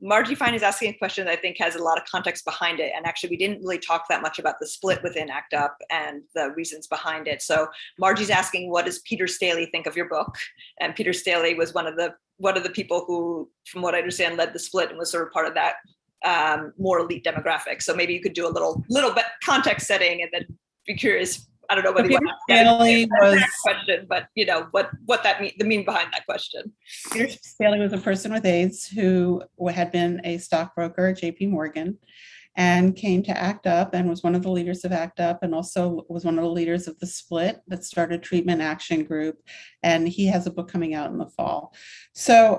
Margie Fine is asking a question that I think has a lot of context behind it. And actually, we didn't really talk that much about the split within ACT UP and the reasons behind it. So Margie's asking, what does Peter Staley think of your book? And Peter Staley was one of the people who, from what I understand, led the split and was sort of part of that more elite demographic. So maybe you could do a little bit context setting and then be curious. I don't know whether Peter Staley was question, but what that mean, the meaning behind that question. Peter Staley was a person with AIDS who had been a stockbroker at JP Morgan and came to ACT UP and was one of the leaders of ACT UP and also was one of the leaders of the split that started Treatment Action Group. And he has a book coming out in the fall. So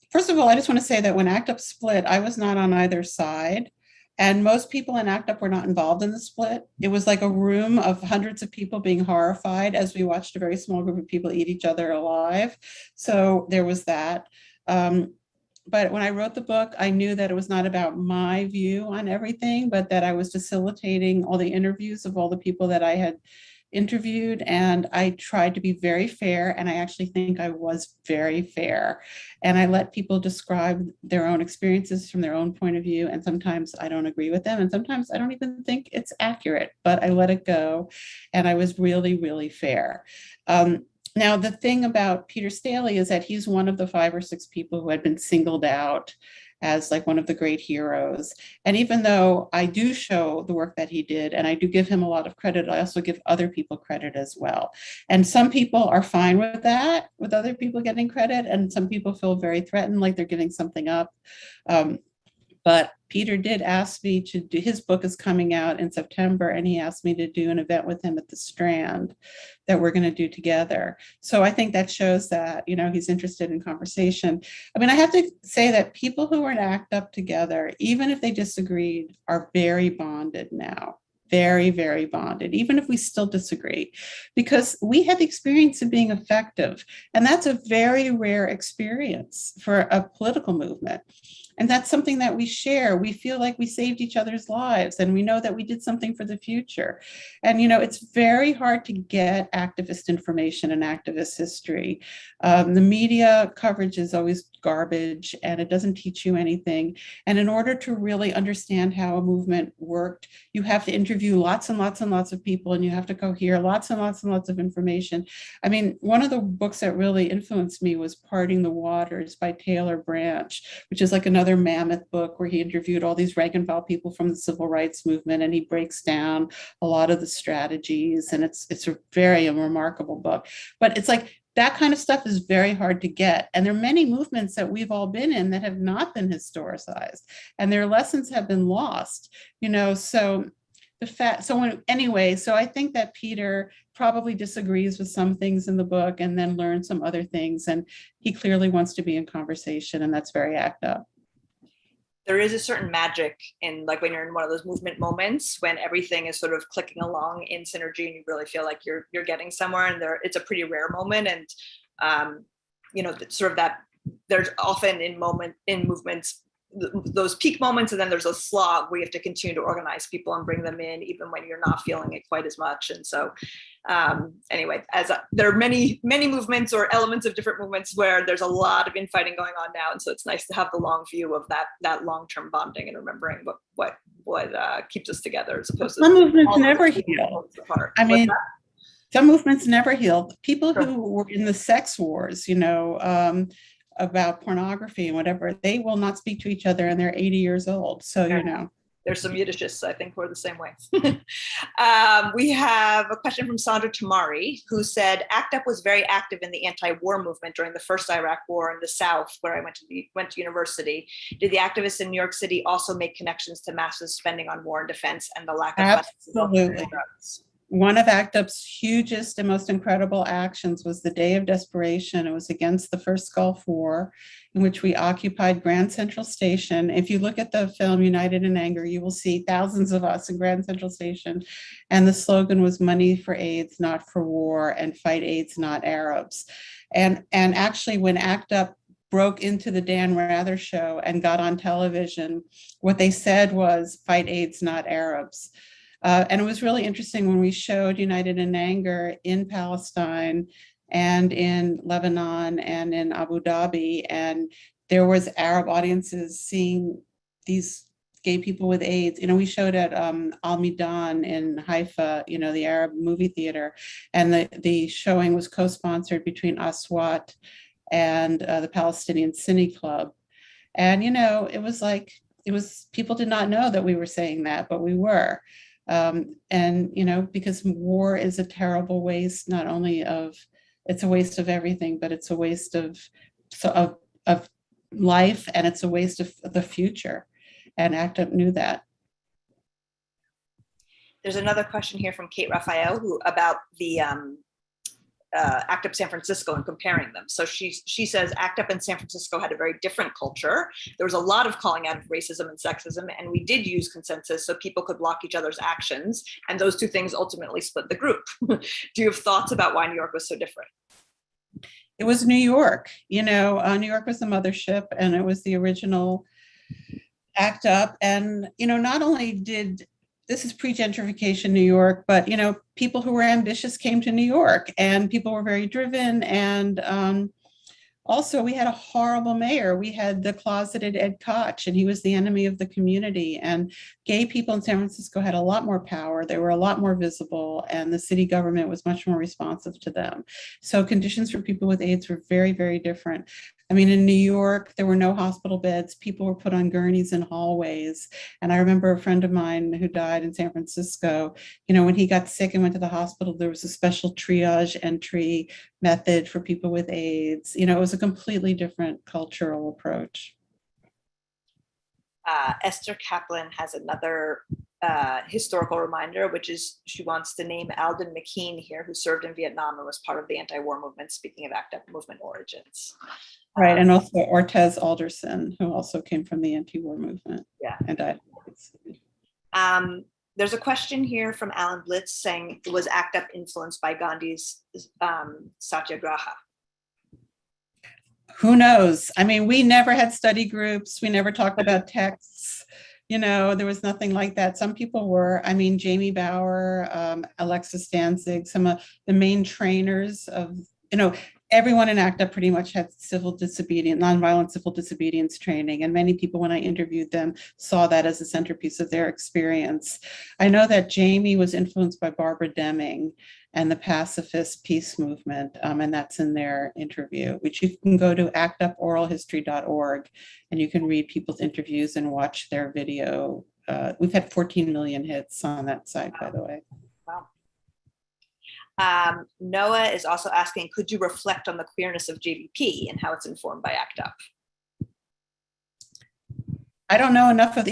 first of all, I just want to say that when ACT UP split, I was not on either side. And most people in ACT UP were not involved in the split. It was like a room of hundreds of people being horrified as we watched a very small group of people eat each other alive. So there was that. But when I wrote the book, I knew that it was not about my view on everything, but that I was facilitating all the interviews of all the people that I had interviewed. And I tried to be very fair. And I actually think I was very fair. And I let people describe their own experiences from their own point of view. And sometimes I don't agree with them. And sometimes I don't even think it's accurate, but I let it go. And I was really, really fair. Now, the thing about Peter Staley is that he's one of the 5 or 6 people who had been singled out as like one of the great heroes. And even though I do show the work that he did, and I do give him a lot of credit, I also give other people credit as well. And some people are fine with that, with other people getting credit, and some people feel very threatened, like they're giving something up. But Peter did ask me to do, his book is coming out in September, and he asked me to do an event with him at the Strand that we're going to do together. So I think that shows that, he's interested in conversation. I mean, I have to say that people who are in ACT UP together, even if they disagreed, are very bonded now. Very, very bonded, even if we still disagree, because we had the experience of being effective. And that's a very rare experience for a political movement. And that's something that we share. We feel like we saved each other's lives, and we know that we did something for the future. And, it's very hard to get activist information and activist history. The media coverage is always garbage, and it doesn't teach you anything. And in order to really understand how a movement worked, you have to interview lots and lots and lots of people, and you have to cohere lots and lots and lots of information. I mean, one of the books that really influenced me was Parting the Waters by Taylor Branch, which is like another mammoth book where he interviewed all these rank and file people from the civil rights movement, and he breaks down a lot of the strategies, and it's a very remarkable book. But it's like that kind of stuff is very hard to get. And there are many movements that we've all been in that have not been historicized, and their lessons have been lost, so the fact, so I think that Peter probably disagrees with some things in the book and then learns some other things. And he clearly wants to be in conversation, and that's very ACT UP. There is a certain magic in, like, when you're in one of those movement moments when everything is sort of clicking along in synergy and you really feel like you're getting somewhere, and it's a pretty rare moment. And sort of that there's often in movements those peak moments, and then there's a slog where you have to continue to organize people and bring them in even when you're not feeling it quite as much. And so anyway, there are many movements or elements of different movements where there's a lot of infighting going on now, and so it's nice to have the long view of that long-term bonding and remembering what keeps us together, as opposed to some movements never heal. I mean, some movements never heal. People who were in the sex wars, about pornography and whatever, they will not speak to each other and they're 80 years old. So, There's some Yiddishists, I think, who are the same way. We have a question from Sandra Tamari, who said, ACT UP was very active in the anti-war movement during the first Iraq war in the South, where I went to university. Did the activists in New York City also make connections to massive spending on war and defense and the lack of Absolutely. One of ACT UP's hugest and most incredible actions was the Day of Desperation. It was against the first Gulf War, in which we occupied Grand Central Station. If you look at the film United in Anger, you will see thousands of us in Grand Central Station. And the slogan was "Money for AIDS, not for war, and fight AIDS, not Arabs." And actually, when ACT UP broke into the Dan Rather show and got on television, what they said was "Fight AIDS, not Arabs." And it was really interesting when we showed United in Anger in Palestine and in Lebanon and in Abu Dhabi, and there was Arab audiences seeing these gay people with AIDS. We showed at Al Midan in Haifa, the Arab movie theater, and the showing was co-sponsored between Aswat and the Palestinian Cine Club. And, it was people did not know that we were saying that, but we were. Because war is a terrible waste, not only it's a waste of everything, but it's a waste of life, and it's a waste of the future. And ACT UP knew that. There's another question here from Kate Raphael about the ACT UP San Francisco and comparing them. So she says ACT UP in San Francisco had a very different culture. There was a lot of calling out of racism and sexism, and we did use consensus so people could block each other's actions. And those two things ultimately split the group. Do you have thoughts about why New York was so different? It was New York. New York was the mothership, and it was the original ACT UP. And, not only did this is pre-gentrification New York, but people who were ambitious came to New York, and people were very driven. And also, we had a horrible mayor. We had the closeted Ed Koch, and he was the enemy of the community. And gay people in San Francisco had a lot more power. They were a lot more visible, and the city government was much more responsive to them. So conditions for people with AIDS were very, very different. In New York, there were no hospital beds. People were put on gurneys in hallways. And I remember a friend of mine who died in San Francisco, when he got sick and went to the hospital, there was a special triage entry method for people with AIDS. It was a completely different cultural approach. Esther Kaplan has another historical reminder, which is she wants to name Alden McKean here, who served in Vietnam and was part of the anti-war movement, speaking of ACT UP movement origins. Right, and also Ortez Alderson, who also came from the anti-war movement. Yeah. And died. There's a question here from Alan Blitz saying, was ACT UP influenced by Gandhi's Satyagraha? Who knows? We never had study groups. We never talked about texts. There was nothing like that. Some people were. Jamie Bauer, Alexis Danzig, some of the main trainers of, everyone in ACT UP pretty much had nonviolent civil disobedience training. And many people, when I interviewed them, saw that as a centerpiece of their experience. I know that Jamie was influenced by Barbara Deming and the pacifist peace movement. And that's in their interview, which you can go to actuporalhistory.org, and you can read people's interviews and watch their video. We've had 14 million hits on that site, by the way. Wow. Noah is also asking, could you reflect on the queerness of JVP and how it's informed by ACT UP? I don't know enough of,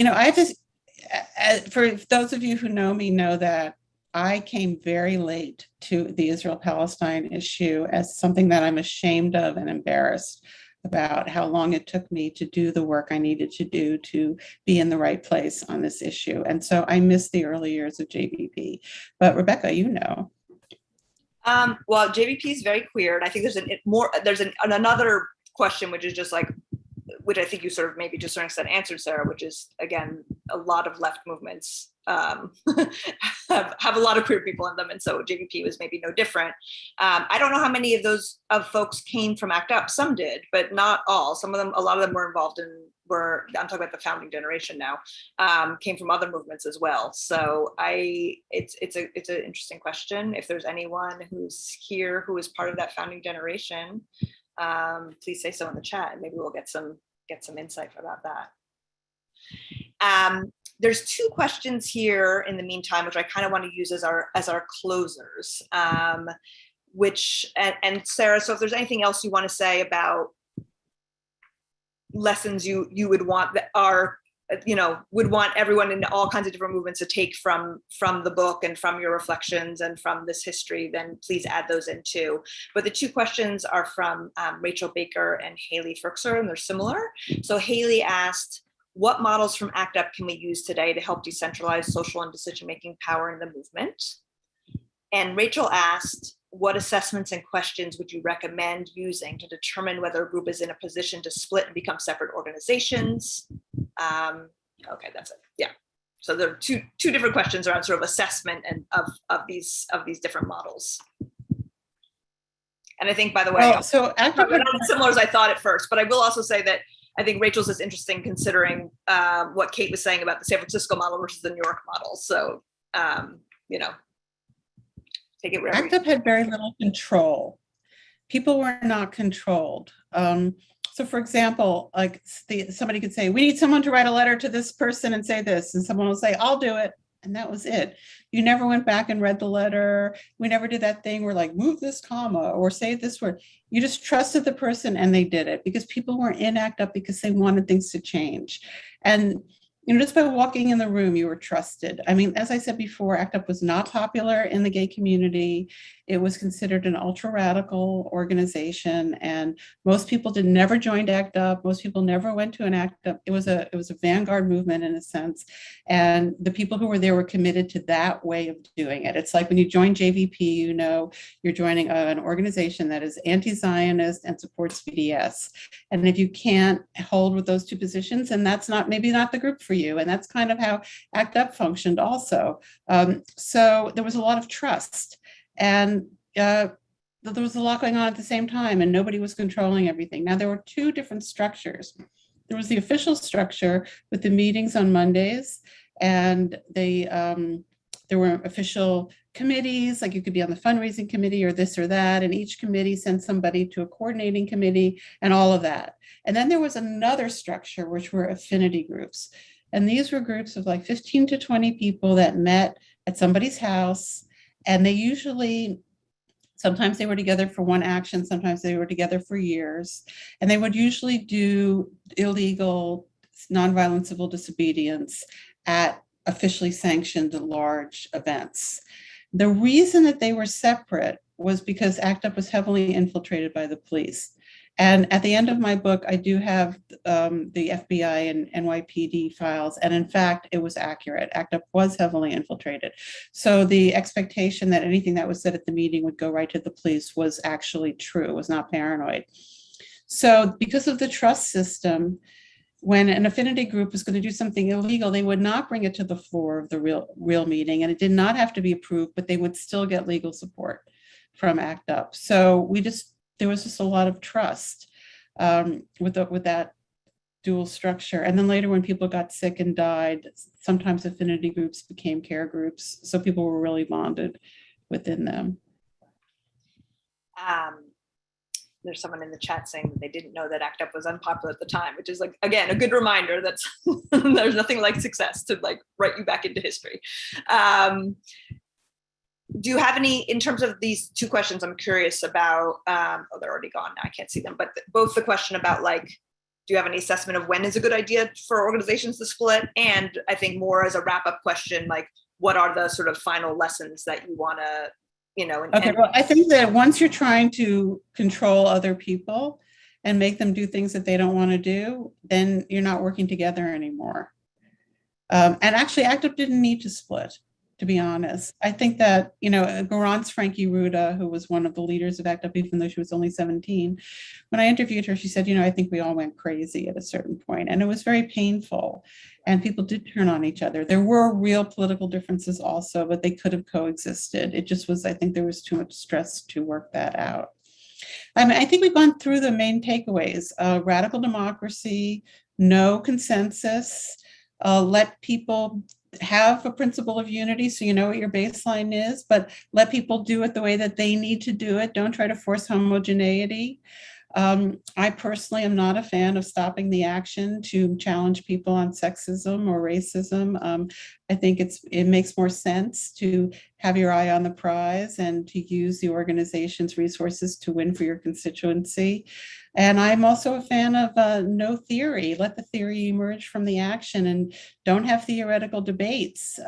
for those of you who know me know that I came very late to the Israel-Palestine issue as something that I'm ashamed of and embarrassed about how long it took me to do the work I needed to do to be in the right place on this issue. And so I missed the early years of JVP. But Rebecca, you know. Well, JVP is very queer, and I think there's another question, which is just like, which I think you sort of maybe to a certain extent answered, Sarah, which is, again, a lot of left movements have a lot of queer people in them, and so JVP was maybe no different. I don't know how many of those folks came from ACT UP. Some did, but not all. Some of them, a lot of them were involved in, I'm talking about the founding generation now, came from other movements as well. So it's an interesting question. If there's anyone who's here who is part of that founding generation, please say so in the chat, and maybe we'll get some insight about that. There's two questions here in the meantime, which I kind of want to use as our closers. Which and Sarah, so if there's anything else you want to say about lessons you would want that are, would want everyone in all kinds of different movements to take from the book and from your reflections and from this history, then please add those in too. But the two questions are from Rachel Baker and Haley Ferkser, and they're similar. So Haley asked, what models from ACT UP can we use today to help decentralize social and decision-making power in the movement? And Rachel asked, what assessments and questions would you recommend using to determine whether a group is in a position to split and become separate organizations? Okay, that's it. Yeah. So there are two different questions around sort of assessment and of these different models. And I think, by the way, so ACT UP, not as similar as I thought at first, but I will also say that I think Rachel's is interesting considering what Kate was saying about the San Francisco model versus the New York model. So, take it wherever. ACT UP had very little control. People were not controlled. So for example, like somebody could say, we need someone to write a letter to this person and say this, and someone will say, I'll do it. And that was it. You never went back and read the letter. We never did that thing where like, move this comma or say this word. You just trusted the person and they did it because people weren't in ACT UP because they wanted things to change. And just by walking in the room, you were trusted. I mean, as I said before, ACT UP was not popular in the gay community. It was considered an ultra-radical organization, and most people never joined ACT UP. Most people never went to an ACT UP. It was a vanguard movement in a sense, and the people who were there were committed to that way of doing it. It's like when you join JVP, you're joining an organization that is anti-Zionist and supports BDS. And if you can't hold with those two positions, then that's maybe not the group for you. And that's kind of how ACT UP functioned also. So there was a lot of trust. And there was a lot going on at the same time, and nobody was controlling everything. Now, there were two different structures. There was the official structure with the meetings on Mondays, and there were official committees, like you could be on the fundraising committee or this or that, and each committee sent somebody to a coordinating committee and all of that. And then there was another structure, which were affinity groups. And these were groups of like 15 to 20 people that met at somebody's house. And they usually, sometimes they were together for one action, sometimes they were together for years. And they would usually do illegal nonviolent civil disobedience at officially sanctioned large events. The reason that they were separate was because ACT UP was heavily infiltrated by the police. And at the end of my book, I do have the FBI and NYPD files. And in fact, it was accurate. ACT UP was heavily infiltrated. So the expectation that anything that was said at the meeting would go right to the police was actually true. It was not paranoid. So because of the trust system, when an affinity group was going to do something illegal, they would not bring it to the floor of the real meeting. And it did not have to be approved, but they would still get legal support from ACT UP. So there was just a lot of trust with that dual structure. And then later when people got sick and died, sometimes affinity groups became care groups. So people were really bonded within them. There's someone in the chat saying that they didn't know that ACT UP was unpopular at the time, which is like, again, a good reminder that there's nothing like success to like write you back into history. Do you have any, in terms of these two questions, I'm curious about, they're already gone now, I can't see them, but both the question about like do you have any assessment of when is a good idea for organizations to split? And I think more as a wrap-up question, like what are the sort of final lessons that you want to, Okay, well, I think that once you're trying to control other people and make them do things that they don't want to do, then you're not working together anymore. And actually, ACT UP didn't need to split, to be honest. I think that, Garant's Frankie Ruda, who was one of the leaders of ACT UP, even though she was only 17, when I interviewed her, she said, I think we all went crazy at a certain point, and it was very painful. And people did turn on each other. There were real political differences also, but they could have coexisted. It just was, I think there was too much stress to work that out. I mean, I think we've gone through the main takeaways. Radical democracy, no consensus, let people have a principle of unity so you know what your baseline is, but let people do it the way that they need to do it. Don't try to force homogeneity. I personally am not a fan of stopping the action to challenge people on sexism or racism. I think it makes more sense to have your eye on the prize and to use the organization's resources to win for your constituency. And I'm also a fan of no theory. Let the theory emerge from the action, and don't have theoretical debates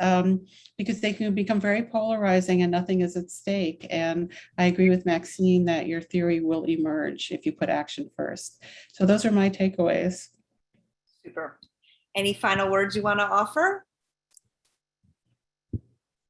because they can become very polarizing and nothing is at stake. And I agree with Maxine that your theory will emerge if you put action first. So those are my takeaways. Super. Any final words you want to offer?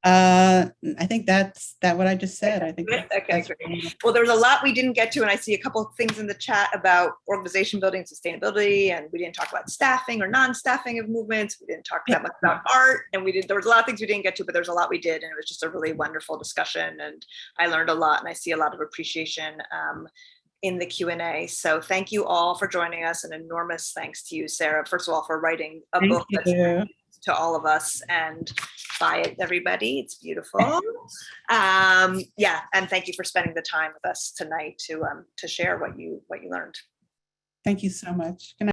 I think that's what I just said. I think okay, great. Well, there was a lot we didn't get to, and I see a couple of things in the chat about organization building, sustainability, and we didn't talk about staffing or non-staffing of movements. We didn't talk that much about art, and there was a lot of things we didn't get to, but there's a lot we did, and it was just a really wonderful discussion, and I learned a lot, and I see a lot of appreciation in the Q&A. So thank you all for joining us, and enormous thanks to you, Sarah, first of all, for writing a book that's to all of us, and buy it, everybody. It's beautiful. And thank you for spending the time with us tonight to share what you learned. Thank you so much. Good night.